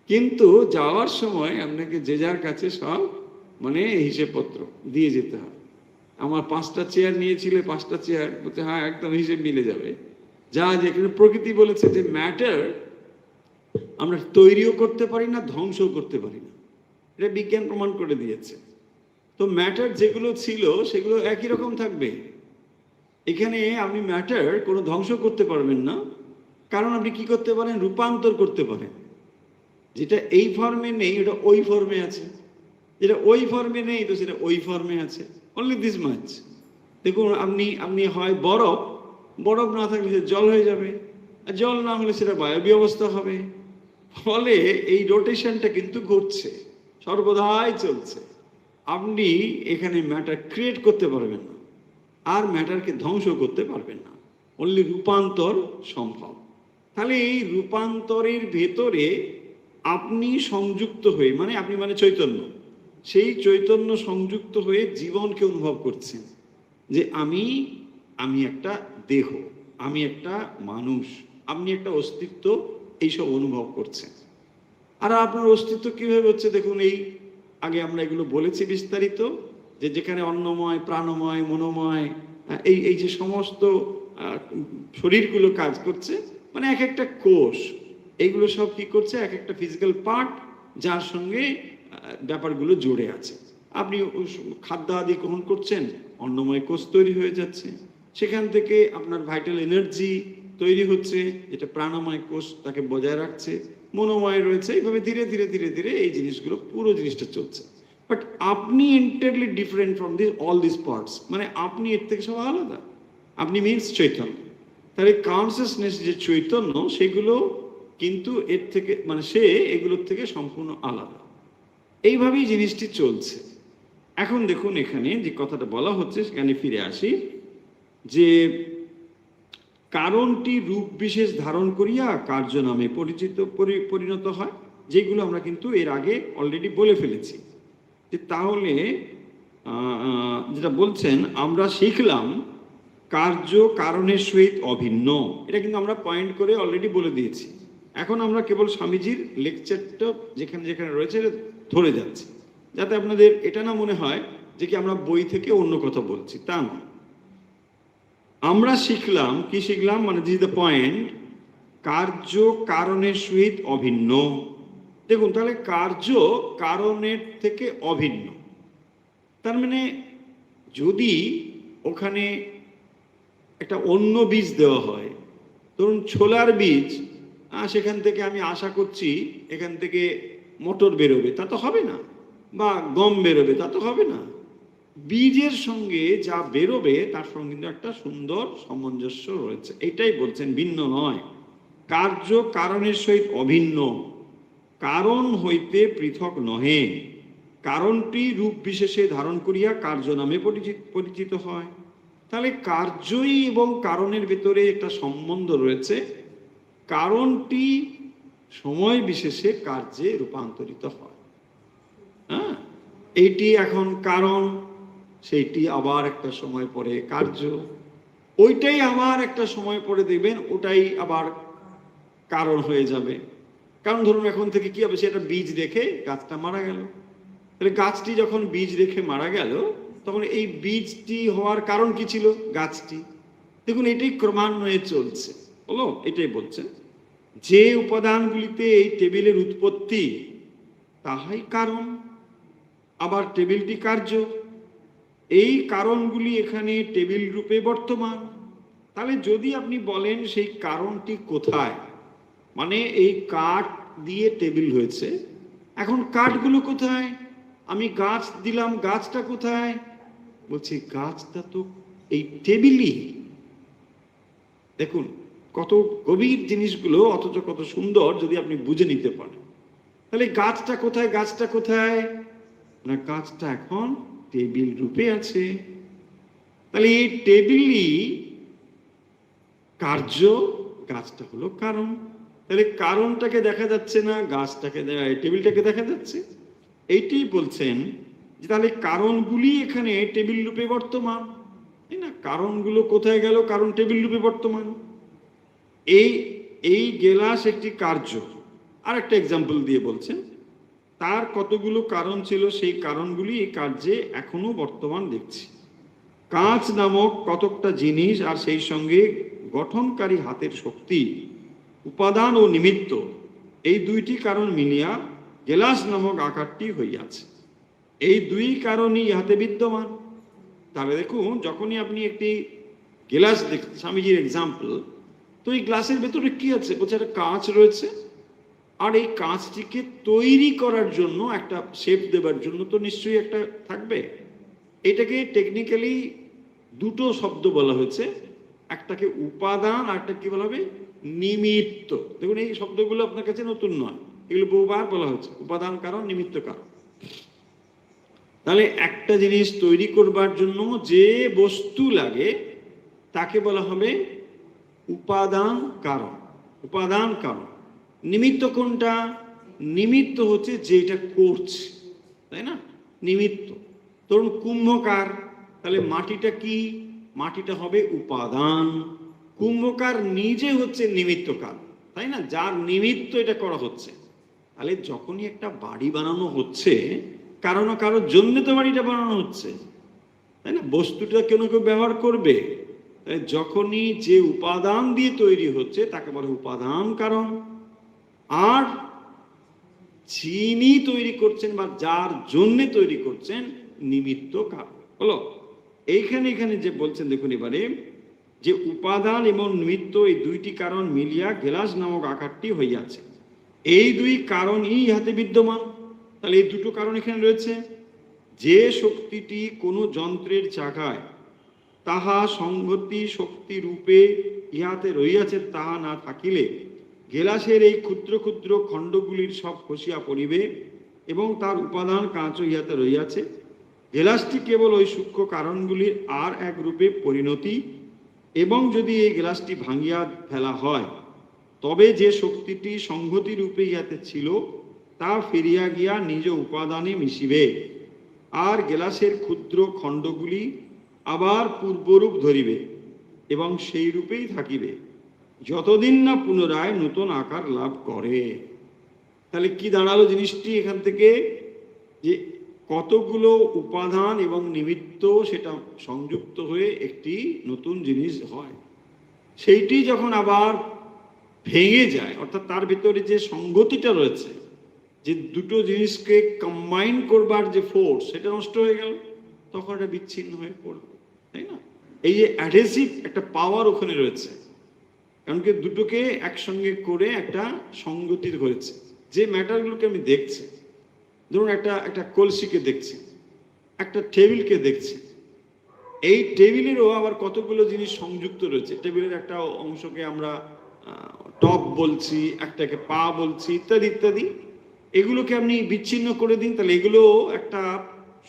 কিন্তু যাওয়ার সময় আপনাকে যে যার কাছে সব মানে হিসেবপত্র দিয়ে যেতে হবে। আমার 5টা চেয়ার নিয়েছিলে, 5টা চেয়ার, বলতে হ্যাঁ একদম হিসেব মিলে যাবে। যা যেখানে প্রকৃতি বলেছে যে ম্যাটার আমরা তৈরিও করতে পারি না, ধ্বংসও করতে পারি না, এটা বিজ্ঞান প্রমাণ করে দিয়েছে। তো ম্যাটার যেগুলো ছিল সেগুলো একই রকম থাকবে। এখানে আপনি ম্যাটার কোনো ধ্বংস করতে পারবেন না, কারণ আপনি কি করতে পারেন, রূপান্তর করতে পারেন। যেটা এই ফর্মে নেই ওটা ওই ফর্মে আছে, যেটা ওই ফর্মে নেই তো সেটা ওই ফর্মে আছে। Only this much. দেখুন আপনি হয় বরফ, বরফ না থাকলে সে জল হয়ে যাবে, আর জল না হলে সেটা বায়বীয় অবস্থা হবে। ফলে এই রোটেশনটা কিন্তু ঘটছে, সর্বদাই চলছে। আপনি এখানে ম্যাটার ক্রিয়েট করতে পারবেন না, আর ম্যাটারকে ধ্বংস করতে পারবেন না, অনলি রূপান্তর সম্ভব। তাহলে এই রূপান্তরের ভেতরে আপনি সংযুক্ত হয়ে, মানে আপনি মানে চৈতন্য, সেই চৈতন্য সংযুক্ত হয়ে জীবনকে অনুভব করছেন যে আমি একটা দেহ, আমি একটা মানুষ, আপনি একটা অস্তিত্ব, এইসব অনুভব করছেন। আর আপনার অস্তিত্ব কিভাবে হচ্ছে দেখুন, এই আগে আমরা এগুলো বলেছি বিস্তারিত, যে যেখানে অন্নময়, প্রাণময়, মনোময়, এই যে সমস্ত শরীরগুলো কাজ করছে, মানে এক একটা কোষ, এইগুলো সব কি করছে, এক একটা ফিজিক্যাল পার্ট যার সঙ্গে ব্যাপারগুলো জুড়ে আছে। আপনি খাদ্য আদি গ্রহণ করছেন, অন্নময় কোষ তৈরি হয়ে যাচ্ছে, সেখান থেকে আপনার ভাইটাল এনার্জি তৈরি হচ্ছে, যেটা প্রাণময় কোষ তাকে বজায় রাখছে, মনোময় রয়েছে, এইভাবে ধীরে ধীরে ধীরে ধীরে এই জিনিসগুলো, পুরো জিনিসটা চলছে। বাট আপনি entirely different from this all this parts, মানে আপনি এর থেকে সব আলাদা। আপনি মিনস চৈতন্য। তাহলে কনসিয়াসনেস যে চৈতন্য, সেগুলো কিন্তু এর থেকে, মানে সে এগুলোর থেকে সম্পূর্ণ আলাদা। এইভাবেই জিনিসটি চলছে। এখন দেখুন এখানে যে কথাটা বলা হচ্ছে সেখানে ফিরে আসি, যে কারণটি রূপ বিশেষ ধারণ করিয়া কার্য নামে পরিণত হয়, যেগুলো আমরা কিন্তু এর আগে অলরেডি বলে ফেলেছি। যে তাহলে যেটা বলছেন, আমরা শিখলাম কার্য কারণের সহিত অভিন্ন, এটা কিন্তু আমরা পয়েন্ট করে অলরেডি বলে দিয়েছি। এখন আমরা কেবল স্বামীজির লেকচারটা যেখানে যেখানে রয়েছে ধরে যাচ্ছি, যাতে আপনাদের এটা না মনে হয় যে কি আমরা বই থেকে অন্য কথা বলছি, তা না। আমরা শিখলাম, কি শিখলাম, মানে দিস দ্য পয়েন্ট, কার্য কারণের সহিত অভিন্ন। দেখুন তাহলে কার্য কারণের থেকে অভিন্ন, তার মানে যদি ওখানে একটা অন্য বীজ দেওয়া হয়, ধরুন ছোলার বীজ, সেখান থেকে আমি আশা করছি এখান থেকে মটর বেরোবে, তা তো হবে না, বা গম বেরোবে, তা তো হবে না। বীজের সঙ্গে যা বেরোবে তার সঙ্গে কিন্তু একটা সুন্দর সামঞ্জস্য রয়েছে, এটাই বলছেন, ভিন্ন নয়। কার্য কারণের সহিত অভিন্ন, কারণ হইতে পৃথক নহে, কারণটি রূপ বিশেষে ধারণ করিয়া কার্য নামে পরিচিত হয়। তাহলে কার্যই এবং কারণের ভেতরে একটা সম্বন্ধ রয়েছে, কারণটি সময় বিশেষে কার্যে রূপান্তরিত হয়। হ্যাঁ, এইটি এখন কারণ, সেইটি আবার একটা সময় পরে কার্য, ওইটাই আবার একটা সময় পরে দেখবেন ওটাই আবার কারণ হয়ে যাবে। কারণ ধরুন এখন থেকে কি হবে, সেটা বীজ রেখে গাছটা মারা গেল, তাহলে গাছটি যখন বীজ রেখে মারা গেল, তখন এই বীজটি হওয়ার কারণ কি ছিল, গাছটি। দেখুন এটাই ক্রমান্বয়ে চলছে, হলো, এটাই বলছেন যে উপাদানগুলিতে এই টেবিলের উৎপত্তি, তাহাই কারণ, আবার টেবিলটি কার্য। এই কারণগুলি এখানে টেবিল রূপে বর্তমান। তাহলে যদি আপনি বলেন সেই কারণটি কোথায়, মানে এই কাঠ দিয়ে টেবিল হয়েছে, এখন কাঠগুলো কোথায়, আমি গাছ দিলাম, গাছটা কোথায়, বলছি গাছটা তো এই টেবিলই। দেখুন কত গভীর জিনিসগুলো, অথচ কত সুন্দর যদি আপনি বুঝে নিতে পারেন। তাহলে গাছটা কোথায়? গাছটা কোথায় না, গাছটা এখন টেবিল রূপে আছে। তাহলে এই টেবিলই কার্য, গাছটা হলো কারণ। তাহলে কারণটাকে দেখা যাচ্ছে না, গাছটাকে টেবিলটাকে দেখা যাচ্ছে। এইটাই বলছেন যে তাহলে কারণগুলি এখানে টেবিল রূপে বর্তমান, তাই না? কারণগুলো কোথায় গেল? কারণ টেবিল রূপে বর্তমান। এই এই গেলাস একটি কার্য। আর একটা এক্সাম্পল দিয়ে বলছেন তার কতগুলো কারণ ছিল, সেই কারণগুলি এই কার্যে এখনো বর্তমান দেখছি। কাঁচ নামক কতকটা জিনিস আর সেই সঙ্গে গঠনকারী হাতের শক্তি, উপাদান ও নিমিত্ত, এই দুইটি কারণ মিলিয়া গেলাস নামক আকারটি হইয়াছে। এই দুই কারণই ইহাতে বিদ্যমান। তাহলে দেখুন, যখনই আপনি একটি গ্লাস দেখছেন, স্বামীজির এক্সাম্পল, তো এই গ্লাসের ভেতরে কি আছে? বলছে একটা কাঁচ রয়েছে, আর এই কাঁচটিকে তৈরি করার জন্য, একটা শেপ দেবার জন্য তো নিশ্চয়ই একটা থাকবে। এটাকে টেকনিক্যালি দুটো শব্দ বলা হয়েছে, একটাকে উপাদান আর একটা কি বলা হবে? নিমিত্ত। দেখুন এই শব্দগুলো আপনার কাছে নতুন নয়, এগুলো বহুবার বলা হয়েছে, উপাদান কারণ, নিমিত্ত কারণ। তাহলে একটা জিনিস তৈরি করবার জন্য যে বস্তু লাগে তাকে বলা হবে উপাদান কারণ। উপাদান কারণ। নিমিত্ত কোনটা? নিমিত্ত হচ্ছে যেটা করছে, তাই না? নিমিত্ত। ধরুন কুম্ভকার, তাহলে মাটিটা কি? মাটিটা হবে উপাদান। কুম্ভকার নিজে হচ্ছে নিমিত্ত কারণ, তাই না? যার নিমিত্ত এটা করা হচ্ছে। তাহলে যখনই একটা বাড়ি বানানো হচ্ছে, কারো না কারোর জন্য তো বাড়িটা বানানো হচ্ছে, তাই না? বস্তুটা কেউ কেউ ব্যবহার করবে। যখনই যে উপাদান দিয়ে তৈরি হচ্ছে তাকে বলে উপাদান কারণ। আর যিনি তৈরি করছেন বা যার জন্য তৈরি করছেন, নিমিত্ত কারণ হলো। এখানে যে বলছেন, দেখুন এবারে, যে উপাদান এবং নিমিত্ত এই দুইটি কারণ মিলিয়া গেলাস নামক আকারটি হইয়াছে। এই দুই কারণই ইহাতে বিদ্যমান। তাহলে এই দুটো কারণ এখানে রয়েছে। যে শক্তিটি কোনো যন্ত্রের চাকায় তাহা সংগতি শক্তি রূপে ইহাতে রইয়াছে, তাহা না থাকিলে গেলাসের এই ক্ষুদ্র ক্ষুদ্র খণ্ডগুলির সব খসিয়া পড়িবে, এবং তার উপাদান কাঁচও ইহাতে রইয়াছে। গেলাসটি কেবল ওই সূক্ষ্ম কারণগুলির আর এক রূপে পরিণতি, এবং যদি এই গেলাসটি ভাঙিয়া ফেলা হয়, তবে যে শক্তিটি সংহতি রূপে ইহাতে ছিল তা ফিরিয়া গিয়া নিজ উপাদানে মিশিবে, আর গেলাসের ক্ষুদ্র খণ্ডগুলি আবার পূর্বরূপ ধরিবে এবং সেই রূপেই থাকিবে, যতদিন না পুনরায় নতুন আকার লাভ করে। তাহলে কি দাঁড়ালো জিনিসটি এখান থেকে? যে কতগুলো উপাদান এবং নিমিত্ত সেটা সংযুক্ত হয়ে একটি নতুন জিনিস হয়। সেইটি যখন আবার ভেঙে যায়, অর্থাৎ তার ভিতরে যে সংগতিটা রয়েছে, যে দুটো জিনিসকে কম্বাইন করবার যে ফোর্স, সেটা নষ্ট হয়ে গেল, তখন এটা বিচ্ছিন্ন হয়ে পড়বে, তাই না? এই যে অ্যাডহেসিভ একটা পাওয়ার ওখানে রয়েছে, কারণ কি দুটোকে একসঙ্গে করে একটা সংগতি করেছে। যে ম্যাটারগুলোকে আমি দেখছি, ধরুন একটা কলসিকে দেখছি, একটা টেবিলকে দেখছি, এই টেবিলেরও আবার কতগুলো জিনিস সংযুক্ত রয়েছে। টেবিলের একটা অংশকে আমরা টপ বলছি, একটাকে পা বলছি, ইত্যাদি ইত্যাদি। এগুলোকে আপনি বিচ্ছিন্ন করে দিন, তাহলে এগুলো একটা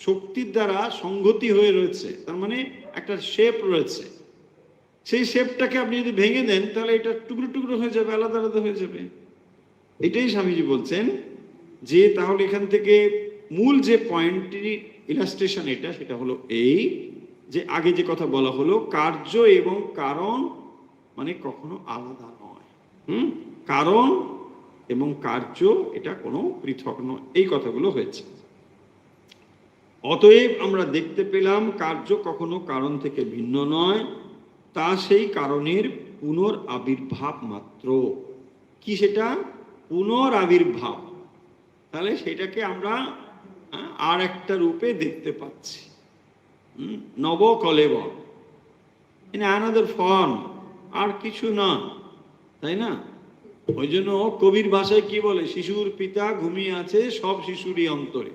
শক্তির দ্বারা সংগতি হয়ে রয়েছে, তার মানে একটা শেপ রয়েছে। সেই শেপটাকে আপনি যদি ভেঙে দেন, তাহলে এটা টুকরো টুকরো হয়ে যাবে, আলাদা আলাদা হয়ে যাবে। এটাই স্বামীজি বলছেন যে তাহলে এখান থেকে মূল যে পয়েন্টটি ইলাস্ট্রেশন এটা, সেটা হলো এই যে আগে যে কথা বলা হলো, কার্য এবং কারণ মানে কখনো আলাদা নয়। কারণ এবং কার্য এটা কোনো পৃথক নয়, এই কথাগুলো হয়েছে। অতএব আমরা দেখতে পেলাম কার্য কখনো কারণ থেকে ভিন্ন নয়, তা সেই কারণের পুনরাবির্ভাব মাত্র। কি সেটা? পুনরাবির্ভাব। তাহলে সেটাকে আমরা আর একটা রূপে দেখতে পাচ্ছি, নবকলেবর, ইন অ্যানাদার ফর্ম, আর কিছু না, তাই না? ওই জন্য কবির ভাষায় কি বলে? শিশুর পিতা ঘুমিয়ে আছে সব শিশুরই অন্তরে।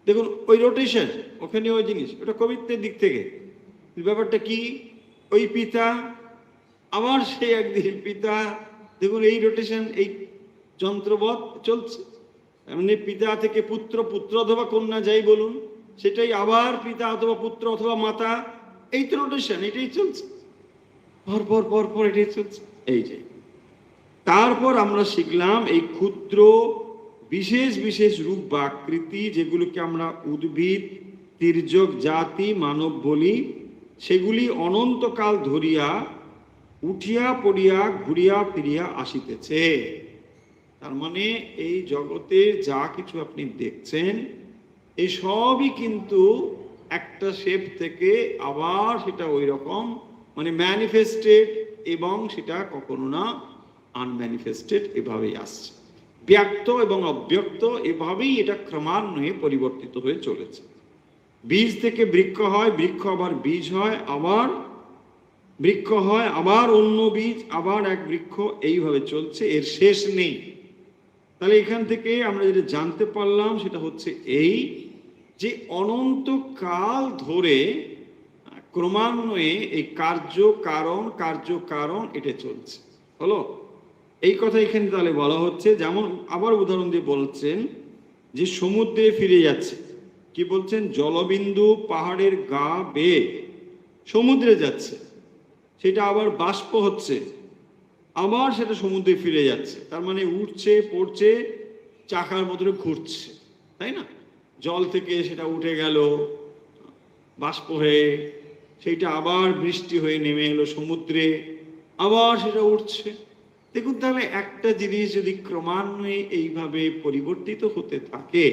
দেখুন ওই রোটেশন, ওখানে ওই জিনিস, ওটা কবিত্বের দিক থেকে। ব্যাপারটা কি? ওই পিতা আবার সে একদিন পিতা, দেখুন এই রোটেশন এই যন্ত্রবৎ চলছে। এমনি পিতা থেকে পুত্র, পুত্র অথবা কন্যা যাই বলুন, সেটাই আবার পিতা অথবা পুত্র অথবা মাতা, এই তো রোটেশন, এটাই চলছে পরপর পরপর, এটাই চলছে। এই যে তারপর আমরা শিখলাম এই ক্ষুদ্র বিশেষ বিশেষ রূপ বা আকৃতি, যেগুলোকে আমরা উদ্ভিদ, তির্যক জাতি, মানব বলি, সেগুলি অনন্তকাল ধরিয়া উঠিয়া পড়িয়া ঘুরিয়া ফিরিয়া আসিতেছে। তার মানে এই জগতে যা কিছু আপনি দেখছেন, এই সবই কিন্তু একটা শেপ থেকে আবার সেটা ওই রকম মানে ম্যানিফেস্টেড, এবং সেটা কখনো না আনম্যানিফেস্টেড, এভাবেই আসছে। ব্যক্ত এবং অব্যক্ত, এভাবেই এটা ক্রমান্বয়ে পরিবর্তিত হয়ে চলেছে। বীজ থেকে বৃক্ষ হয়, বৃক্ষ আবার বীজ হয়, আবার বৃক্ষ হয়, আবার অন্য বীজ, আবার এক বৃক্ষ, এইভাবে চলছে, এর শেষ নেই। তাহলে এখান থেকে আমরা যেটা জানতে পারলাম সেটা হচ্ছে এই যে অনন্তকাল ধরে ক্রমান্বয়ে এই কার্য কারণ এটা চলছে। হলো এই কথা এখানে তাহলে বলা হচ্ছে। যেমন আবার উদাহরণ দিয়ে বলছেন যে সমুদ্রে ফিরে যাচ্ছে। কি বলছেন? জলবিন্দু পাহাড়ের গা বেয়ে সমুদ্রে যাচ্ছে, সেটা আবার বাষ্প হচ্ছে, আবার সেটা সমুদ্রে ফিরে যাচ্ছে। তার মানে উঠছে, পড়ছে, চাকার মধ্যে ঘুরছে, তাই না? জল থেকে সেটা উঠে গেল বাষ্প হয়ে, সেইটা আবার বৃষ্টি হয়ে নেমে এলো সমুদ্রে, আবার সেটা উঠছে। দেখুন, তাহলে একটা জিনিস যদি ক্রমান্বয়ে এইভাবে পরিবর্তিত হতে থাকে,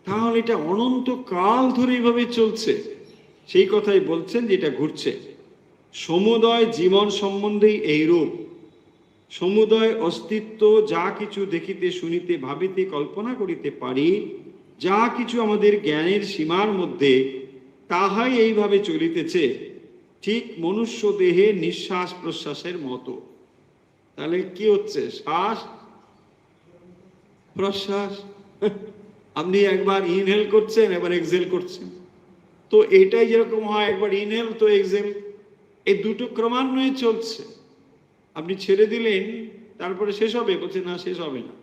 তাহলে এটা অনন্তকাল ধরে এইভাবে চলছে। সেই কথাই বলছেন যেটা ঘুরছে। সমুদয় জীবন সম্বন্ধেই এইরূপ। সমুদয় অস্তিত্ব, যা কিছু দেখিতে, শুনিতে, ভাবিতে, কল্পনা করিতে পারি, যা কিছু আমাদের জ্ঞানের সীমার মধ্যে, তাহাই এইভাবে চলিতেছে, ঠিক মনুষ্য দেহে নিঃশ্বাস প্রশ্বাসের মতো। তাহলে কি হচ্ছে? শ্বাস প্রশ্বাস, আপনি একবার ইনহেল করছেন, একবার এক্সহেল করছেন। তো এটাই যেরকম হয়, একবার ইনহেল তো এক্সহেল, এই দুটো ক্রমান্বয়ে চলছে। আপনি ছেড়ে দিলেন, তারপরে শেষ হবে, বলছে না শেষ হবে না,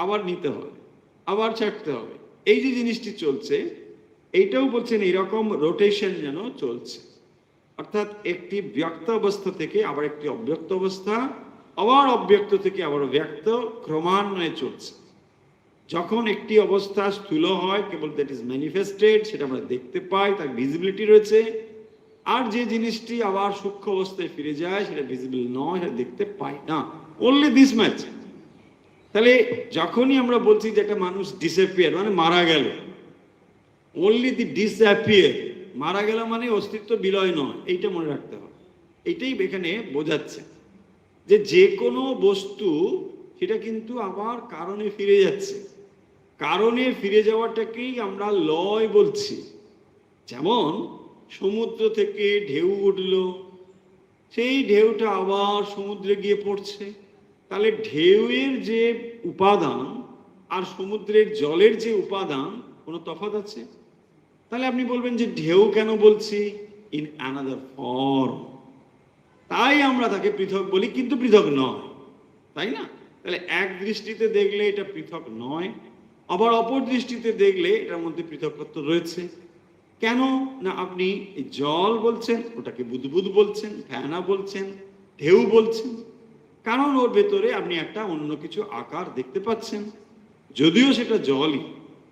আবার নিতে হবে, আবার ছাড়তে হবে। এই যে জিনিসটি চলছে, এইটাও বলছেন এরকম রোটেশন যেন চলছে। অর্থাৎ একটি ব্যক্ত অবস্থা থেকে আবার একটি অব্যক্ত অবস্থা, আবার অব্যক্ত থেকে আবার ব্যক্ত, ক্রমান্বয়ে চলছে। যখন একটি অবস্থা স্থূল হয়, কেবল দ্যাট ইজ ম্যানিফেস্টেড, সেটা আমরা দেখতে পাই, তার ভিজিবিলিটি রয়েছে। আর যে জিনিসটি আবার সূক্ষ্ম অবস্থায় ফিরে যায়, সেটা ভিজিবল নয়, সেটা দেখতে পাই না। Only this match. তাহলে যখনই আমরা বলছি যে একটা মানুষ ডিসঅ্যাপিয়ার মানে মারা গেল, অনলি দি ডিসঅ্যাপিয়ার, মারা গেল মানে অস্তিত্ব বিলয় নয়, এইটা মনে রাখতে হবে। এইটাই এখানে বোঝাচ্ছে যে যে কোনো বস্তু সেটা কিন্তু আবার কারণে ফিরে যাচ্ছে। কারণে ফিরে যাওয়াটাকেই আমরা লয় বলছি। যেমন সমুদ্র থেকে ঢেউ উঠল, সেই ঢেউটা আবার সমুদ্রে গিয়ে পড়ছে। তাহলে ঢেউয়ের যে উপাদান আর সমুদ্রের জলের যে উপাদান, কোনো তফাৎ আছে? তাহলে আপনি বলবেন যে ঢেউ কেন বলছি? ইন অ্যানাদার ফর্ম, তাই আমরা তাকে পৃথক বলি, কিন্তু পৃথক নয়, তাই না? তাহলে এক দৃষ্টিতে দেখলে এটা পৃথক নয়, আবার অপর দৃষ্টিতে দেখলে এটার মধ্যে পৃথকত্ব রয়েছে। কেন না আপনি জল বলছেন, ওটাকে বুদবুদ বলছেন, ফেনা বলছেন, ঢেউ বলছেন, কারণ ওর ভেতরে আপনি একটা অন্য কিছু আকার দেখতে পাচ্ছেন, যদিও সেটা জলই।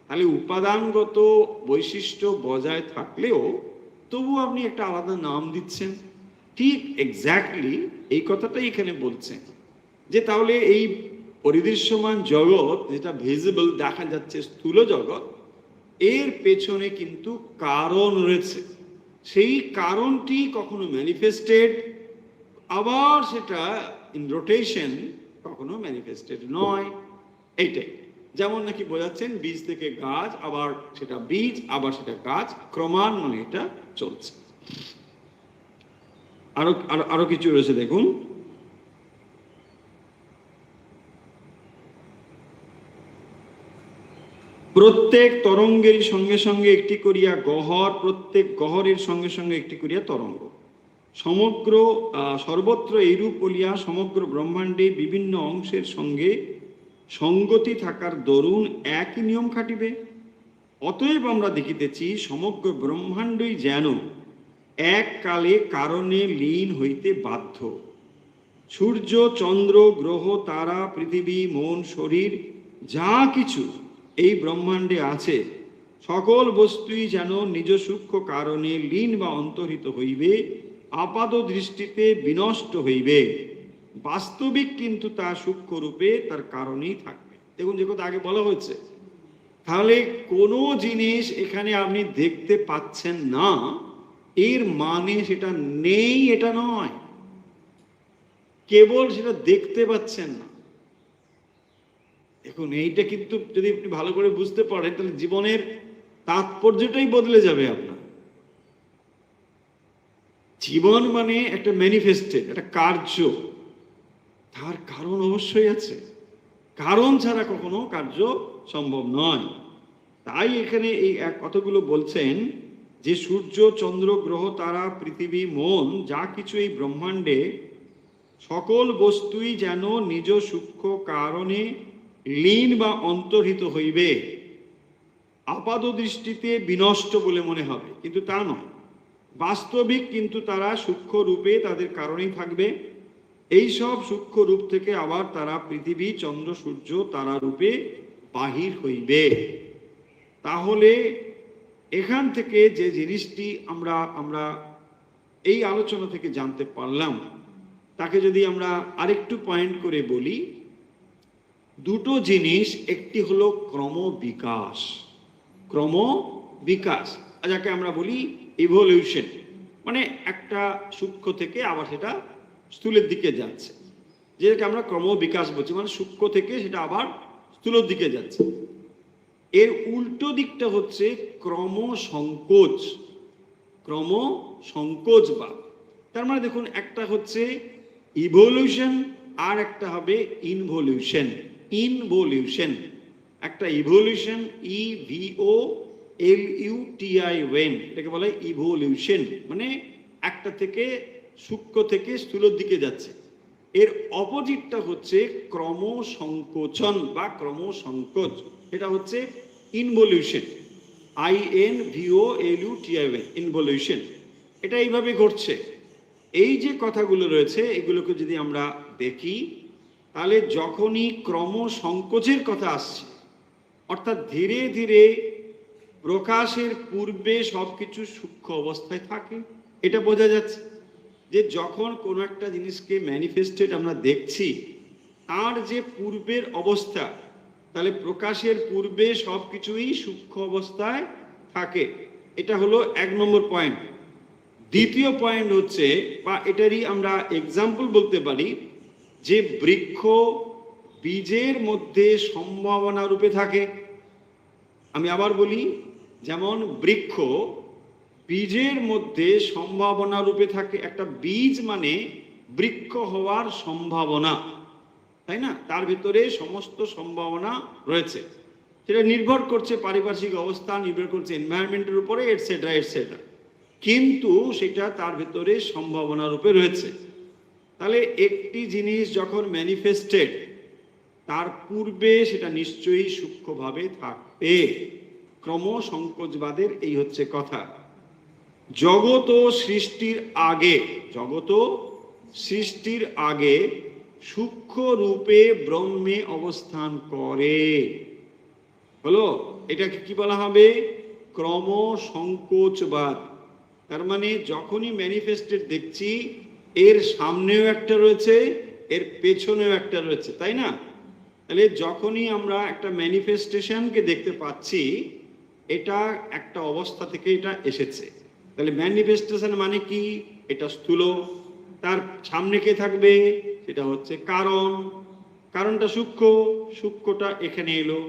তাহলে উপাদানগত বৈশিষ্ট্য বজায় থাকলেও তবু আপনি একটা আলাদা নাম দিচ্ছেন। ঠিক এক্স্যাক্টলি এই কথাটাই এখানে বলছেন যে তাহলে এই পরিদৃশ্যমান জগৎ, যেটা ভিজিবল দেখা যাচ্ছে স্থূল জগৎ, এর পেছনে কিন্তু কারণ রয়েছে। সেই কারণটি কখনো ম্যানিফেস্টেড, আবার সেটা ইন রোটেশন, কখনো ম্যানিফেস্টেড নয়। এইটাই যেমন নাকি বোঝাচ্ছেন বীজ থেকে গাছ, আবার সেটা বীজ, আবার সেটা গাছ, ক্রমান্বয়ে এটা চলছে। আরো আরো কিছু রয়েছে দেখুন। প্রত্যেক তরঙ্গের সঙ্গে সঙ্গে একটি করিয়া গহর, প্রত্যেক গহরের সঙ্গে সঙ্গে একটি করিয়া তরঙ্গ। সমগ্র সর্বত্র এইরূপ বলিয়া সমগ্র ব্রহ্মাণ্ডে বিভিন্ন অংশের সঙ্গে সঙ্গতি থাকার দরুন একই নিয়ম খাটিবে। অতএব আমরা দেখিতেছি সমগ্র ব্রহ্মাণ্ডই যেন এককালে কারণে লীন হইতে বাধ্য। সূর্য, চন্দ্র, গ্রহ, তারা, পৃথিবী, মন, শরীর যা কিছু এই ব্রহ্মাণ্ডে আছে, সকল বস্তুই যেন নিজ সূক্ষ্ম কারণে লীন বা অন্তর্হিত হইবে, আপাত দৃষ্টিতে বিনষ্ট হইবে। বাস্তবিক কিন্তু তা সূক্ষ্ম রূপে তার কারণেই থাকবে। দেখুন, যে কথা আগে বলা হয়েছে, তাহলে কোনো জিনিস এখানে আপনি দেখতে পাচ্ছেন না, এর মানে সেটা নেই এটা নয়, কেবল সেটা দেখতে পাচ্ছেন না। দেখুন, এইটা কিন্তু যদি আপনি ভালো করে বুঝতে পারেন, তাহলে জীবনের তাৎপর্যটাই বদলে যাবে আপনার। জীবন মানে একটা ম্যানিফেস্টেড, একটা কার্য, তার কারণ অবশ্যই আছে, কারণ ছাড়া কখনো কার্য সম্ভব নয়। তাই এখানে এই কতগুলো বলছেন যে সূর্য, চন্দ্র, গ্রহ, তারা, পৃথিবী, মন যা কিছু এই ব্রহ্মাণ্ডে, সকল বস্তুই যেন নিজ সূক্ষ্ম কারণে লীন বা অন্তর্হিত হইবে, আপাত দৃষ্টিতে বিনষ্ট বলে মনে হবে, কিন্তু তা নয়। বাস্তবিক কিন্তু তারা সূক্ষ্ম রূপে তাদের কারণেই থাকবে। এই সব সূক্ষ্ম রূপ থেকে আবার তারা পৃথিবী, চন্দ্র, সূর্য, তারা রূপে বাহির হইবে। তাহলে এখান থেকে যে জিনিসটি আমরা এই আলোচনা থেকে জানতে পারলাম, তাকে যদি আমরা আরেকটু পয়েন্ট করে বলি, দুটো জিনিস, একটি হলো ক্রমবিকাশ, ক্রমবিকাশ, যাকে আমরা বলি ইভলিউশন, মানে একটা সূক্ষ্ম থেকে আবার সেটা স্থূলের দিকে যাচ্ছে, যেটাকে আমরা ক্রমবিকাশ বলছি, মানে সূক্ষ্ম থেকে সেটা আবার স্থূলের দিকে যাচ্ছে। এর উল্টো দিকটা হচ্ছে ক্রমসংকোচ, ক্রমসংকোচবাদ। তার মানে দেখুন, একটা হচ্ছে ইভলিউশন আর একটা হবে ইনভলিউশন। ইনভলিউশন, একটা ইভলিউশন, EVOLUTION, এটাকে বলা হয় ইভলিউশন, মানে একটা থেকে সূক্ষ্ম থেকে স্থূলের দিকে যাচ্ছে। এর অপোজিটটা হচ্ছে ক্রমসংকোচন বা ক্রমসংকোচ, এটা হচ্ছে ইনভলিউশন, INVOLUTION, ইনভলিউশন। এটা এইভাবে ঘটছে। এই যে কথাগুলো রয়েছে, এগুলোকে যদি আমরা দেখি, তাহলে যখনই ক্রমসংকোচের কথা আসছে, অর্থাৎ ধীরে ধীরে প্রকাশের পূর্বে সবকিছু সূক্ষ্ম অবস্থায় থাকে, এটা বোঝা যাচ্ছে যে যখন কোনো একটা জিনিসকে ম্যানিফেস্টেড আমরা দেখছি, তার যে পূর্বের অবস্থা, তাহলে প্রকাশের পূর্বে সবকিছুই সূক্ষ্ম অবস্থায় থাকে। এটা হলো 1 নম্বর পয়েন্ট। দ্বিতীয় পয়েন্ট হচ্ছে, বা এটারই আমরা এক্সাম্পল বলতে পারি, যে বৃক্ষ বীজের মধ্যে সম্ভাবনা রূপে থাকে। আমি আবার বলি, যেমন বৃক্ষ বীজের মধ্যে সম্ভাবনা রূপে থাকে। একটা বীজ মানে বৃক্ষ হওয়ার সম্ভাবনা, তাই না? তার ভিতরে সমস্ত সম্ভাবনা রয়েছে। সেটা নির্ভর করছে পারিপার্শ্বিক অবস্থা, নির্ভর করছে এনভায়রনমেন্টের উপরে, এটসেট্রা এটসেট্রা, কিন্তু সেটা তার ভিতরে সম্ভাবনা রূপে রয়েছে। তাহলে একটি জিনিস যখন ম্যানিফেস্টেড, তার পূর্বে সেটা নিশ্চয়ই সূক্ষ্মভাবে থাকবে। ক্রমসংকোচবাদের এই হচ্ছে কথা। জগৎ সৃষ্টির আগে, জগৎ সৃষ্টির আগে সূক্ষ্ম রূপে ব্রহ্মে অবস্থান করে, হলো, এটাকে কি বলা হবে? ক্রমসংকোচবাদ। তার মানে যখনই ম্যানিফেস্টেড দেখছি, এর সামনেও একটা রয়েছে, এর পেছনেও একটা রয়েছে, তাই না? তাহলে যখনই আমরা একটা ম্যানিফেস্টেশনকে দেখতে পাচ্ছি, এটা একটা অবস্থা থেকে এটা এসেছে। তাহলে ম্যানিফেস্টেশন মানে কি? এটা স্থূল, তার সামনে কে থাকবে? সেটা হচ্ছে কারণ, কারণটা সূক্ষ্ম, সূক্ষ্মটা এখানে এলো।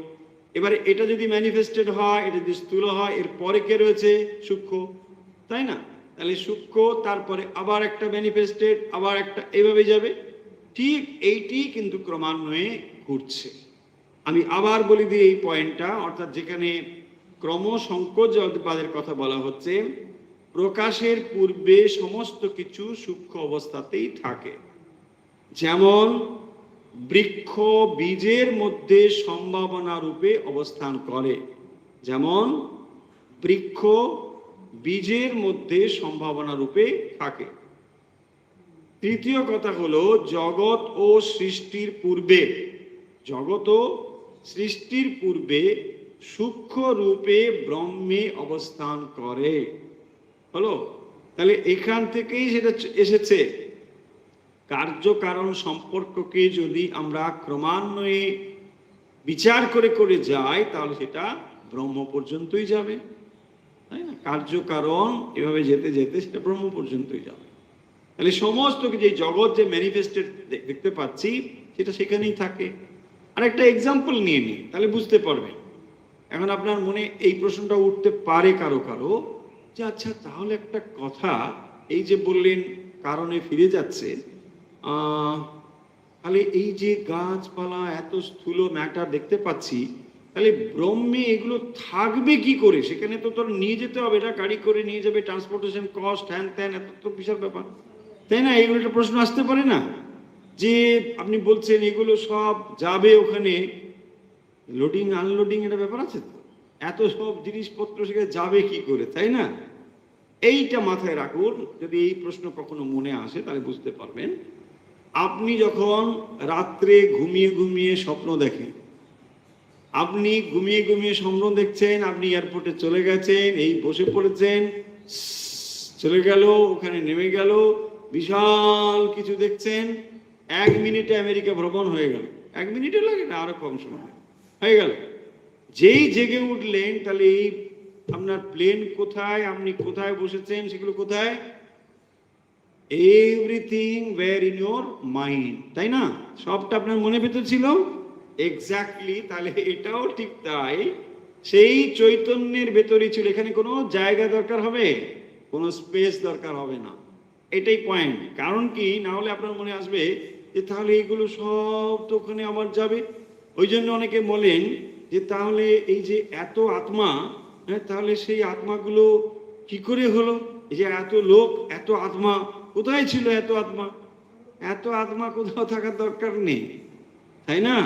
এবারে এটা যদি ম্যানিফেস্টেড হয়, এটা যদি স্থূল হয়, এর পরে কে রয়েছে? সূক্ষ্ম, তাই না? তাহলে সূক্ষ্ম, তারপরে আবার একটা ম্যানিফেস্টেড, আবার একটা, এইভাবে যাবে। ঠিক এইটি কিন্তু ক্রমান্বয়ে ঘুরছে। আমি আবার বলি দিই এই পয়েন্টটা, অর্থাৎ যেখানে ক্রমসংকোচবাদের কথা বলা হচ্ছে, প্রকাশের পূর্বে সমস্ত কিছু সূক্ষ্ম অবস্থাতেই থাকে। যেমন বৃক্ষ বীজের মধ্যে সম্ভাবনা রূপে অবস্থান করে, যেমন বৃক্ষ বীজের মধ্যে সম্ভাবনা রূপে থাকে। তৃতীয় কথা হলো জগৎ ও সৃষ্টির পূর্বে, জগৎ ও সৃষ্টির পূর্বে সূক্ষ্ম রূপে ব্রহ্মে অবস্থান করে। হলো, তাহলে এখান থেকেই সেটা এসেছে। কার্যকারণ সম্পর্ককে যদি আমরা ক্রমান্বয়ে বিচার করে করে যাই তাহলে সেটা ব্রহ্ম পর্যন্তই যাবে, তাই না? কার্যকারণ এভাবে যেতে যেতে সেটা ব্রহ্ম পর্যন্তই যাবে। তাহলে সমস্ত যে জগৎ যে ম্যানিফেস্টেড দেখতে পাচ্ছি সেটা সেখানেই থাকে। আর একটা এক্সাম্পল নিয়ে নিই, তাহলে বুঝতে পারবেন। এখন আপনার মনে এই প্রশ্নটা উঠতে পারে কারো কারো যে আচ্ছা তাহলে একটা কথা, এই যে বললেন কারণে ফিরে যাচ্ছে, তাহলে এই যে গাছপালা এত স্থূল ম্যাটার দেখতে পাচ্ছি, তাহলে ব্রহ্মে এগুলো থাকবে কি করে? সেখানে তো তোর নিয়ে যেতে হবে, এটা গাড়ি করে নিয়ে যাবে, ট্রান্সপোর্টেশন কস্ট, হ্যান ত্যান, এত তো বিশাল ব্যাপার, তাই না? এগুলো একটা প্রশ্ন আসতে পারে না যে আপনি বলছেন এগুলো সব যাবে ওখানে, লোডিং আনলোডিং এটা ব্যাপার আছে তো, এত সব জিনিসপত্র সেখানে যাবে কি করে, তাই না? এইটা মাথায় রাখুন। যদি এই প্রশ্ন কখনো মনে আসে তাহলে বুঝতে পারবেন। আপনি যখন রাত্রে ঘুমিয়ে ঘুমিয়ে স্বপ্ন দেখেন, আপনি ঘুমিয়ে ঘুমিয়ে স্বপ্ন দেখছেন আপনি এয়ারপোর্টে চলে গেছেন, এই বসে পড়েছেন, চলে গেল, ওখানে নেমে গেল, বিশাল কিছু দেখছেন, 1 মিনিটে আমেরিকা ভ্রমণ হয়ে গেল। 1 মিনিটে লাগে না, আরো কম সময় হয়ে গেল। যেই জেগে উঠলেন তাহলে এই আপনার প্লেন কোথায়, আপনি কোথায় বসেছেন, সেগুলো কোথায়? Everything where in your mind, তাই না? সবটা আপনার মনের ভিতর ছিল। এক্স্যাক্টলি, তাহলে এটাও ঠিক তাই, সেই চৈতন্যের ভেতরই ছিল। এখানে কোনো জায়গা দরকার হবে, কোনো স্পেস দরকার হবে না। এটাই পয়েন্ট। কারণ কি, না হলে আপনার মনে আসবে যে তাহলে এইগুলো সব তো ওখানে আবার যাবে। ওই জন্য অনেকে বলেন যে তাহলে এই যে এত আত্মা, তাহলে সেই আত্মাগুলো কি করে হলো? এই যে এত লোক, এত আত্মা কোথায় ছিল? এত আত্মা, এত আত্মা কোথাও থাকার দরকার নেই, তাই না?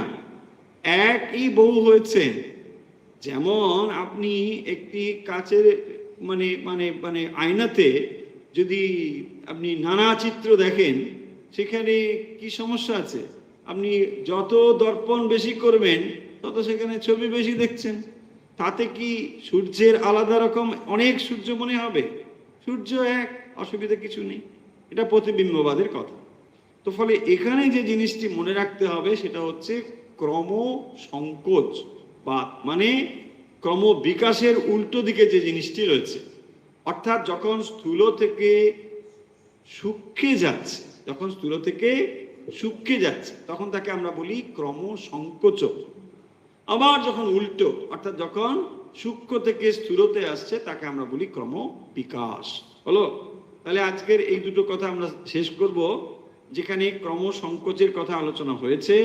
একই বহু হয়েছে। যেমন আপনি একটি কাচের মানে মানে মানে আয়নাতে যদি আপনি নানা চিত্র দেখেন, সেখানে কি সমস্যা আছে? আপনি যত দর্পণ বেশি করবেন তত সেখানে ছবি বেশি দেখছেন। তাতে কি সূর্যের আলাদা রকম অনেক সূর্য মনে হবে? সূর্য এক, অসুবিধা কিছু নেই। এটা প্রতিবিম্ববাদের কথা। তো ফলে এখানে যে জিনিসটি মনে রাখতে হবে সেটা হচ্ছে ক্রম সংকোচ, বা মানে ক্রম বিকাশের উল্টো দিকে যে জিনিসটি রয়েছে। অর্থাৎ যখন স্থূল থেকে সূক্ষ্মে যাচ্ছে, যখন স্থূল থেকে সূক্ষ্মে যাচ্ছে তখন তাকে আমরা বলি ক্রম সংকোচ। আবার যখন উল্টো, অর্থাৎ যখন সূক্ষ্ম থেকে স্থূলতে আসছে তাকে আমরা বলি ক্রম বিকাশ। হলো, তাহলে আজকের এই দুটো কথা আমরা শেষ করব। যেখানে ক্রম সংকোচের কথা আলোচনা হয়েছে,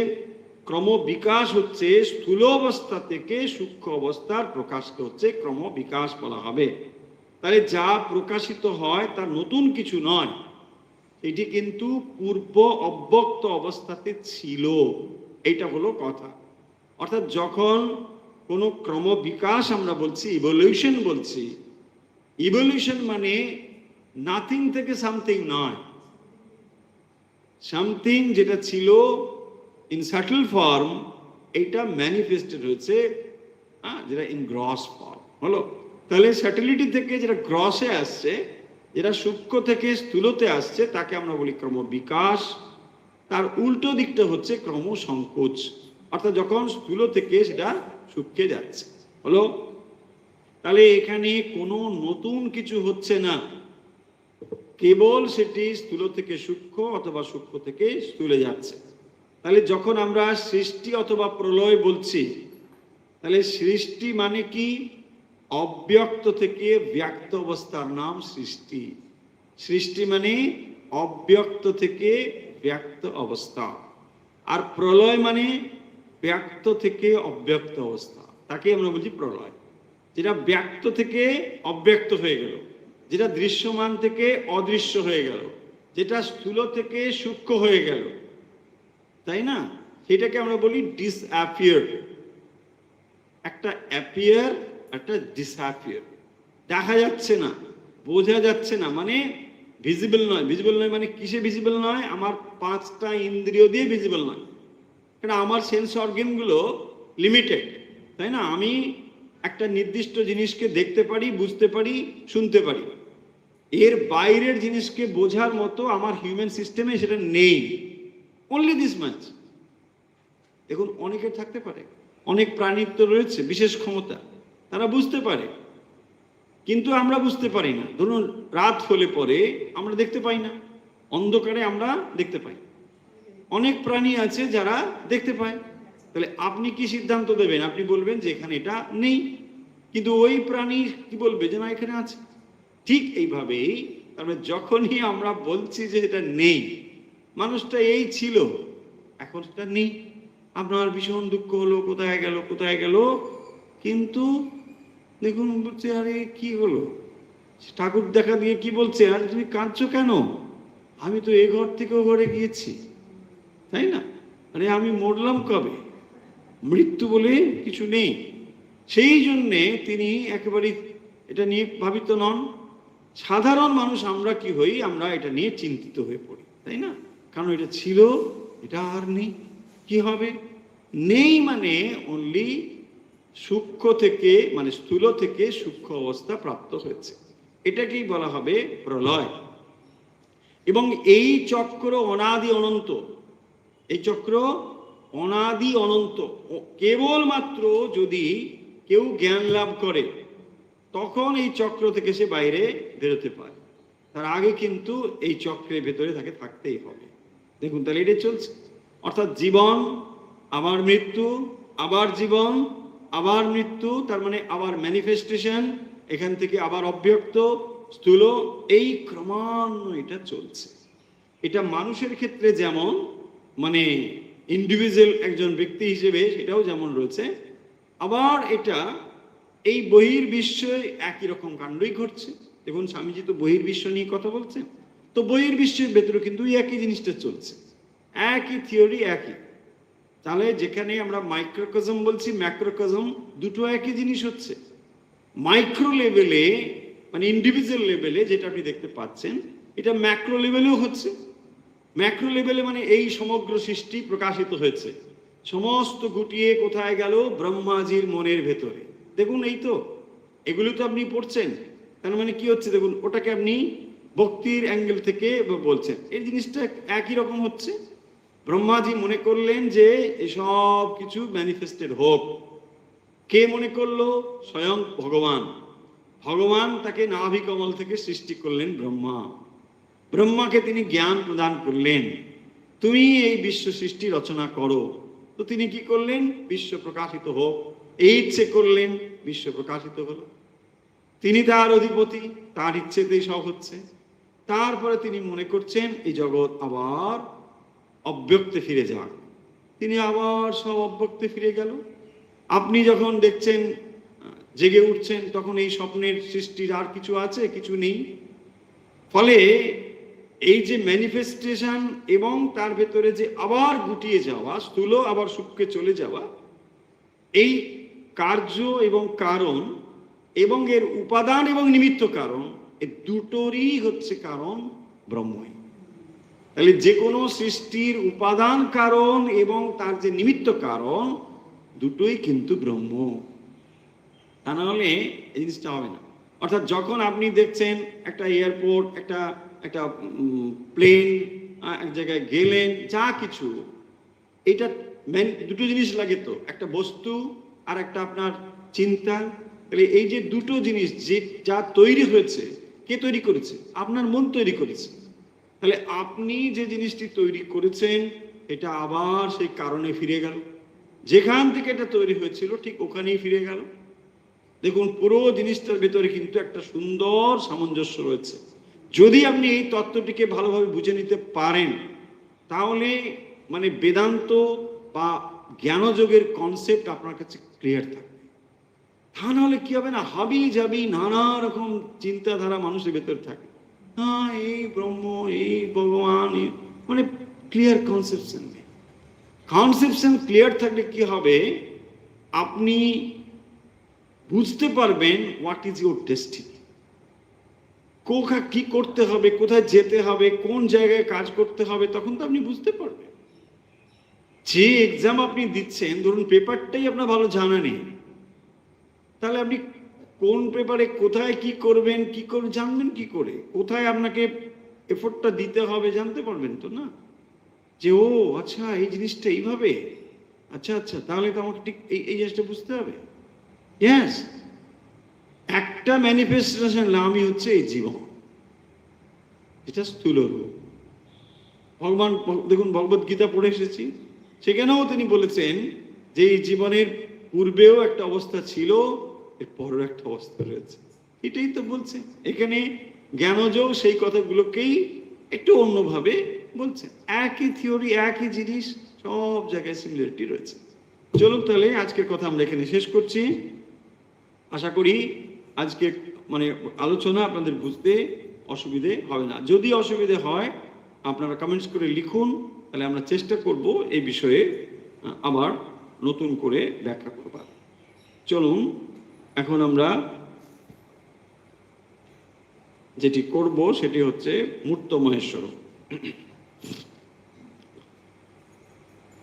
ক্রম বিকাশ হচ্ছে স্থূল অবস্থা থেকে সূক্ষ্ম অবস্থার প্রকাশকে হচ্ছে ক্রম বিকাশ বলা হবে। তাহলে যা প্রকাশিত হয় তা নতুন কিছু নয়, এটি কিন্তু পূর্ব অব্যক্ত অবস্থাতে ছিল, এইটা হলো কথা। অর্থাৎ যখন কোনো ক্রম বিকাশ আমরা বলছি, ইভলিউশন বলছি, ইভলিউশন মানে নাথিং থেকে সামথিং নয়, সামথিং যেটা ছিল ইন সাটল ফর্ম এটা ম্যানিফেস্টেড হয়েছে, যেটা ইন গ্রস ফর্ম। হলো, তাহলে স্যাটেলিটি থেকে যেটা গ্রসে আসছে, যেটা সূক্ষ্ম থেকে স্থূলতে আসছে, তাকে আমরা বলি ক্রম বিকাশ। তার উল্টো দিকটা হচ্ছে ক্রম সংকোচ, অর্থাৎ যখন স্থূল থেকে সেটা সূক্ষ্মে যাচ্ছে। হলো, তাহলে এখানে কোনো নতুন কিছু হচ্ছে না, কেবল সেটি স্থূল থেকে সূক্ষ্ম অথবা সূক্ষ্ম থেকে স্থূলে যাচ্ছে। তাহলে যখন আমরা সৃষ্টি অথবা প্রলয় বলছি, তাহলে সৃষ্টি মানে কি? অব্যক্ত থেকে ব্যক্ত অবস্থার নাম সৃষ্টি। সৃষ্টি মানে অব্যক্ত থেকে ব্যক্ত অবস্থা। আর প্রলয় মানে ব্যক্ত থেকে অব্যক্ত অবস্থা, তাকে আমরা বলছি প্রলয়, যেটা ব্যক্ত থেকে অব্যক্ত হয়ে গেল। যেটা দৃশ্যমান থেকে অদৃশ্য হয়ে গেল, যেটা স্থূল থেকে সূক্ষ্ম হয়ে গেল, তাই না? সেটাকে আমরা বলি ডিসঅ্যাপিয়ার। একটা অ্যাপিয়ার, একটা ডিসঅ্যাপিয়ার। দেখা যাচ্ছে না, বোঝা যাচ্ছে না, মানে ভিজিবল নয়। ভিজিবল নয় মানে কিসে ভিজিবল নয়? আমার পাঁচটা ইন্দ্রিয় দিয়ে ভিজিবল নয়, কারণ আমার সেন্স অর্গানগুলো লিমিটেড, তাই না? আমি একটা নির্দিষ্ট জিনিসকে দেখতে পারি, বুঝতে পারি, শুনতে পারি। এর বাইরের জিনিসকে বোঝার মতো আমার হিউম্যান সিস্টেমে সেটা নেই। Only this much. দেখুন, অনেকের থাকতে পারে, অনেক প্রাণীর তো রয়েছে বিশেষ ক্ষমতা, তারা বুঝতে পারে, কিন্তু আমরা বুঝতে পারি না। ধরুন রাত হলে পরে আমরা দেখতে পাই না, অন্ধকারে আমরা দেখতে পাই। অনেক প্রাণী আছে যারা দেখতে পায়। তাহলে আপনি কি সিদ্ধান্ত দেবেন? আপনি বলবেন যে এখানে এটা নেই, কিন্তু ওই প্রাণী কি বলবে? যে না, এখানে আছে। ঠিক এইভাবেই তারপরে যখনই আমরা বলছি যে এটা নেই, মানুষটা এই ছিল, এখন সেটা নেই, আপনার ভীষণ দুঃখ হলো, কোথায় গেল কোথায় গেল। কিন্তু দেখুন, বলছে আরে কি হলো, ঠাকুর দেখা দিয়ে কি বলছে, আরে তুমি কাঁদছো কেন? আমি তো এ ঘর থেকে ও ঘরে গিয়েছি, তাই না? আরে আমি মরলাম কবে? মৃত্যু বলে কিছু নেই। সেই জন্যে তিনি একেবারে এটা নিয়ে ভাবিত নন। সাধারণ মানুষ আমরা কি হই? আমরা এটা নিয়ে চিন্তিত হয়ে পড়ি, তাই না? কারণ এটা ছিল, এটা আর নেই, কি হবে? নেই মানে অনলি সূক্ষ্ম থেকে, মানে স্থূল থেকে সূক্ষ্ম অবস্থা প্রাপ্ত হয়েছে। এটাকেই বলা হবে প্রলয়। এবং এই চক্র অনাদি অনন্ত, এই চক্র অনাদি অনন্ত। কেবলমাত্র যদি কেউ জ্ঞান লাভ করে তখন এই চক্র থেকে সে বাইরে বেরোতে পারে, তার আগে কিন্তু এই চক্রের ভেতরে তাকে থাকতেই হবে। দেখুন, তাহলে এটা চলছে, অর্থাৎ জীবন, আবার মৃত্যু, আবার জীবন, আবার মৃত্যু, তার মানে আবার ম্যানিফেস্টেশন, এখান থেকে আবার অব্যক্ত, স্থূল, এই ক্রমান্বয়ে এটা চলছে। এটা মানুষের ক্ষেত্রে যেমন, মানে ইন্ডিভিজুয়াল একজন ব্যক্তি হিসেবে সেটাও যেমন রয়েছে, আবার এটা এই বহির্বিশ্বে একই রকম কাণ্ডই ঘটছে। দেখুন, স্বামীজি তো বহির্বিশ্ব নিয়ে কথা বলছেন, তো বহির্বিশ্বের ভেতরে কিন্তু একই জিনিসটা চলছে, একই থিওরি, একই। তাহলে যেখানে আমরা মাইক্রোকজম বলছি, ম্যাক্রোকজম, দুটো একই জিনিস হচ্ছে। মাইক্রো লেভেলে, মানে ইন্ডিভিজুয়াল লেভেলে যেটা আপনি দেখতে পাচ্ছেন, এটা ম্যাক্রো লেভেলেও হচ্ছে। ম্যাক্রো লেভেলে মানে এই সমগ্র সৃষ্টি প্রকাশিত হয়েছে, সমস্ত গুটিয়ে কোথায় গেল? ব্রহ্মাজির মনের ভেতরে। দেখুন, এই তো, এগুলো তো আপনি পড়ছেন, তার মানে কি হচ্ছে? দেখুন, ওটাকে আপনি ভক্তির অ্যাঙ্গেল থেকে বলছেন, এই জিনিসটা একই রকম হচ্ছে। ব্রহ্মাজি মনে করলেন যে এসব কিছু ম্যানিফেস্টেড হোক। কে মনে করলো? স্বয়ং ভগবান। ভগবান তাকে নাভি কমল থেকে সৃষ্টি করলেন ব্রহ্মা। ব্রহ্মাকে তিনি জ্ঞান প্রদান করলেন, তুমি এই বিশ্ব সৃষ্টি রচনা করো। তো তিনি কি করলেন? বিশ্ব প্রকাশিত হোক, এই ইচ্ছে করলেন, বিশ্ব প্রকাশিত হলো। তিনি তার অধিপতি, তার ইচ্ছেতেই সব হচ্ছে। তারপরে তিনি মনে করছেন এই জগৎ আবার অব্যক্তে ফিরে যাক, তিনি আবার সব অব্যক্তে ফিরে গেল। আপনি যখন দেখছেন, জেগে উঠছেন, তখন এই স্বপ্নের সৃষ্টির আর কিছু আছে? কিছু নেই। ফলে এই যে ম্যানিফেস্টেশন এবং তার ভেতরে যে আবার গুটিয়ে যাওয়া, স্থূল আবার সূক্ষ্মে চলে যাওয়া, এই কার্য এবং কারণ এবং এর উপাদান এবং নিমিত্ত কারণ, এই দুটোরই হচ্ছে কারণ ব্রহ্মই। তাহলে যে কোনো সৃষ্টির উপাদান কারণ এবং তার যে নিমিত্ত কারণ, দুটোই কিন্তু ব্রহ্ম। তা না হলে এই জিনিসটা হবে না। অর্থাৎ যখন আপনি দেখছেন একটা এয়ারপোর্ট, একটা প্লেন, এক জায়গায় গেলেন, যা কিছু, এটা দুটো জিনিস লাগে তো, একটা বস্তু আর একটা আপনার চিন্তা। তাহলে এই যে দুটো জিনিস যে যা তৈরি হয়েছে, কে তৈরি করেছে? আপনার মন তৈরি করেছে। তাহলে আপনি যে জিনিসটি তৈরি করেছেন, এটা আবার সেই কারণে ফিরে গেল, যেখান থেকে এটা তৈরি হয়েছিল ঠিক ওখানেই ফিরে গেল। দেখুন, পুরো জিনিসটার ভেতরে কিন্তু একটা সুন্দর সামঞ্জস্য রয়েছে। যদি আপনি এই তত্ত্বটিকে ভালোভাবে বুঝে নিতে পারেন, তাহলে মানে বেদান্ত বা জ্ঞানযোগের কনসেপ্ট আপনার কাছে ক্লিয়ার থাকবে। তা নাহলে কি হবে না, হাবি যাবি নানা রকম চিন্তাধারা মানুষের ভেতর থাকে। হ্যাঁ, এই ব্রহ্ম, এই ভগবান, মানে ক্লিয়ার কনসেপশন নেই। কনসেপশন ক্লিয়ার থাকলে কি হবে, আপনি বুঝতে পারবেন হোয়াট ইজ ইউর ডেস্টিনি, কি করতে হবে, কোথায় যেতে হবে, কোন জায়গায় কাজ করতে হবে, তখন তো আপনি বুঝতে পারবেন। যে এক্সাম আপনি দিচ্ছেন, ধরুন পেপারটাই আপনার ভালো জানা নেই, তাহলে আপনি কোন পেপারে কোথায় কি করবেন, জানবেন কি করে? কোথায় আপনাকে এফোর্টটা দিতে হবে জানতে পারবেন তো না, যে ও আচ্ছা এই জিনিসটা এইভাবে, আচ্ছা আচ্ছা তাহলে তো আমাকে ঠিক এই জিনিসটা বুঝতে হবে। ইয়েস, একটা ম্যানিফেস্টেশন নামই হচ্ছে এই জীবন, এটা স্থূল রূপ। ভগবান দেখুন, ভগবত গীতা পড়ে এসেছি, সেখানেও তিনি বলেছেন যে এই জীবনের পূর্বেও একটা অবস্থা ছিল, এর পরেও একটা অবস্থা রয়েছে। এটাই তো বলছে এখানে জ্ঞানযোগ, সেই কথাগুলোকেই একটু অন্যভাবে বলছে। একই থিওরি, একই জিনিস, সব জায়গায় সিমিলারিটি রয়েছে। চলুন তাহলে আজকের কথা আমরা এখানে শেষ করছি। আশা করি আজকে মানে আলোচনা আপনাদের বুঝতে অসুবিধে হবে না। যদি অসুবিধে হয় আপনারা কমেন্টস করে লিখুন, তাহলে আমরা চেষ্টা করব এই বিষয়ে আবার নতুন করে ব্যাখ্যা করবার। চলুন এখন আমরা যেটি করব সেটি হচ্ছে মূর্ত মহেশ্বর।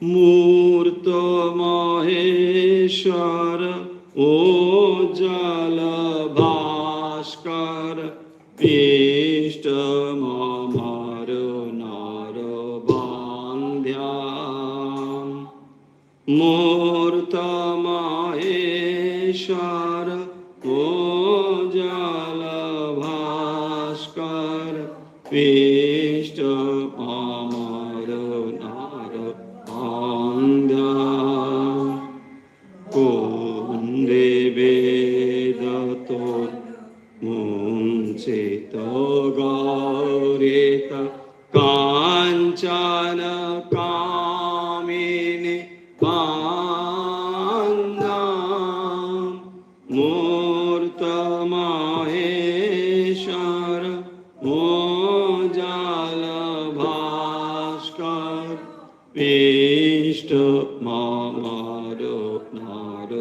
মূর্ত মহেশ্বর ও জল ভাস্কর পৃষ্ঠ মমর নর বান্ধ্যাম। মূর্ত মহেশ্বর ও জল ভাস্কর পৃষ্ঠ মমর নর বান্ধ্যাম। কুন্দে বেদত মুঞ্চিত গৌরিত কাঞ্চন কামিনী বান্দাম। মূর্ত মহেশ্বর ও জল ভাস্কর পৃষ্ঠ মমর নর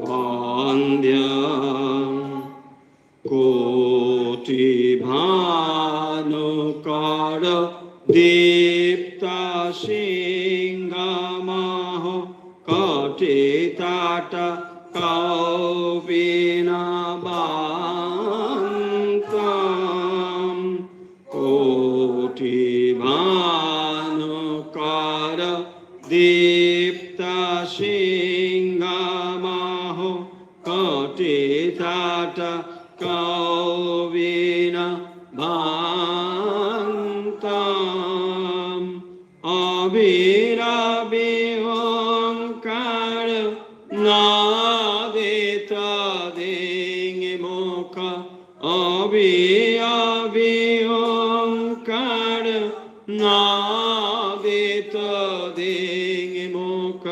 বান্ধ্যাম। কোটি ভানুকর দীপ্ত সিংহমহ কটিতাট কৌপিনাবান্তম। কোটি ভানুকর দীপ্ত সিংহমহ কটিতাট কৌপিনাবান্তম। অবিরাবিহংকার নাদিত দিং মুখ। অবিরাবিহংকার নাদিত দিং মুখ।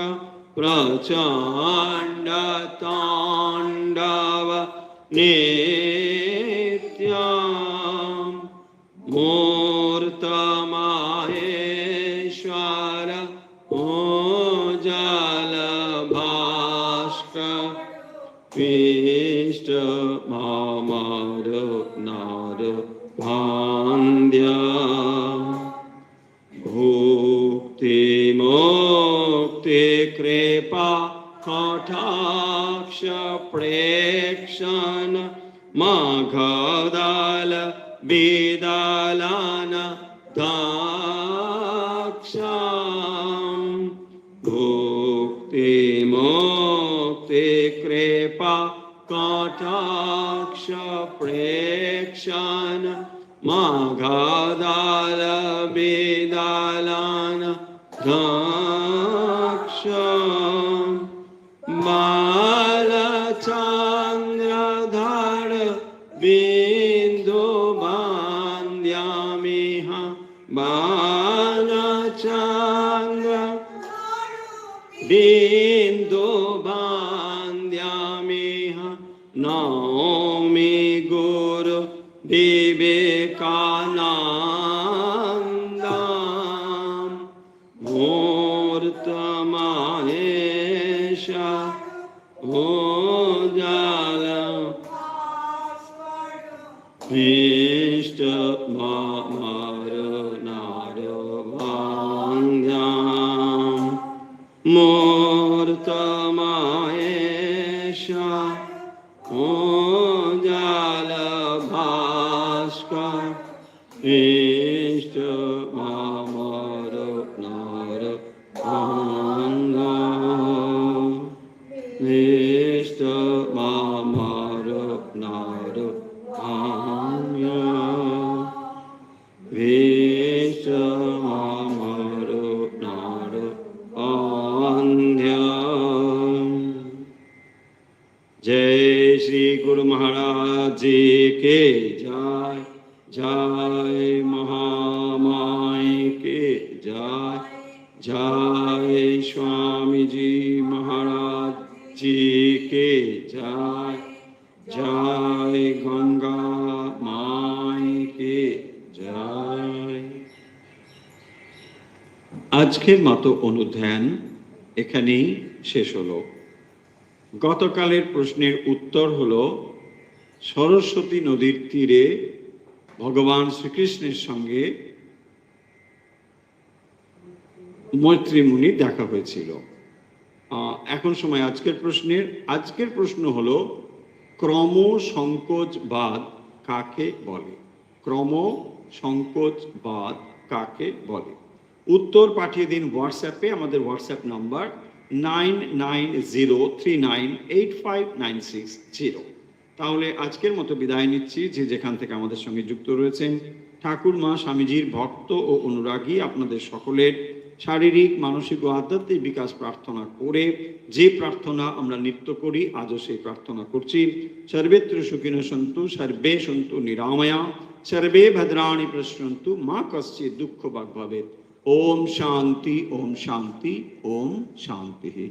প্রচণ্ড তাণ্ডব নিত্যম। মূর্ত মহেশ্বর ও জল ভাস্কর পৃষ্ঠ মমর নর বান্ধ্যাম। ভুক্তি মুক্তি কৃপা কটাক্ষ প্রেক্ষণ মাঘদাল বিদালান দাক্ষাম। ভুক্তি মুক্তি কৃপা কটাক্ষ প্রেক্ষণ মাঘদাল বিদালান দাক্ষাম। বালচন্দ্রধর বিন্দু বান্ধ্যামিহ। বালচন্দ্র বিন্দু বান্ধ্যামিহ। মূর্তমায়েশা ও জাল ভাস্কর ইষ্ট মামর নর অঙ্গ ইষ্ট মামর নর অঙ্গ ইষ্ট মামর নর অঙ্গ। जय श्री गुरु महाराज जी के जय, जय महामाई के जय, जय स्वामी जी महाराज जी के जय, जय गंगा माई के जय। আজকের মতো অনুধ্যান এখানেই শেষ হলো। গতকালের প্রশ্নের উত্তর হলো সরস্বতী নদীর তীরে ভগবান শ্রীকৃষ্ণের সঙ্গে মৈত্রী মুনির দেখা হয়েছিল। এখন সময় আজকের প্রশ্ন হলো ক্রম সংকোচবাদ কাকে বলে? ক্রম সংকোচবাদ কাকে বলে? উত্তর পাঠিয়ে দিন হোয়াটসঅ্যাপে, আমাদের হোয়াটসঅ্যাপ নাম্বার 9903985960। তাহলে আজকের মতো বিদায় নিচ্ছি। যে যেখান থেকে আমাদের সঙ্গে যুক্ত রয়েছেন ঠাকুর মা স্বামীজির ভক্ত ও অনুরাগী আপনাদের সকলের শারীরিক, মানসিক ও আধ্যাত্মিক বিকাশ প্রার্থনা করে যে প্রার্থনা আমরা নিত্য করি, আজও সেই প্রার্থনা করছি। সর্বেত্র সুখিনো সন্তু, সর্বে সন্তু নিরাময়া, সর্বে ভদ্রাণি পশ্যন্তু, মা কশ্চিৎ দুঃখ ভাগ ভবেৎ। ओम शांति, ओम शांति, ओम शांति।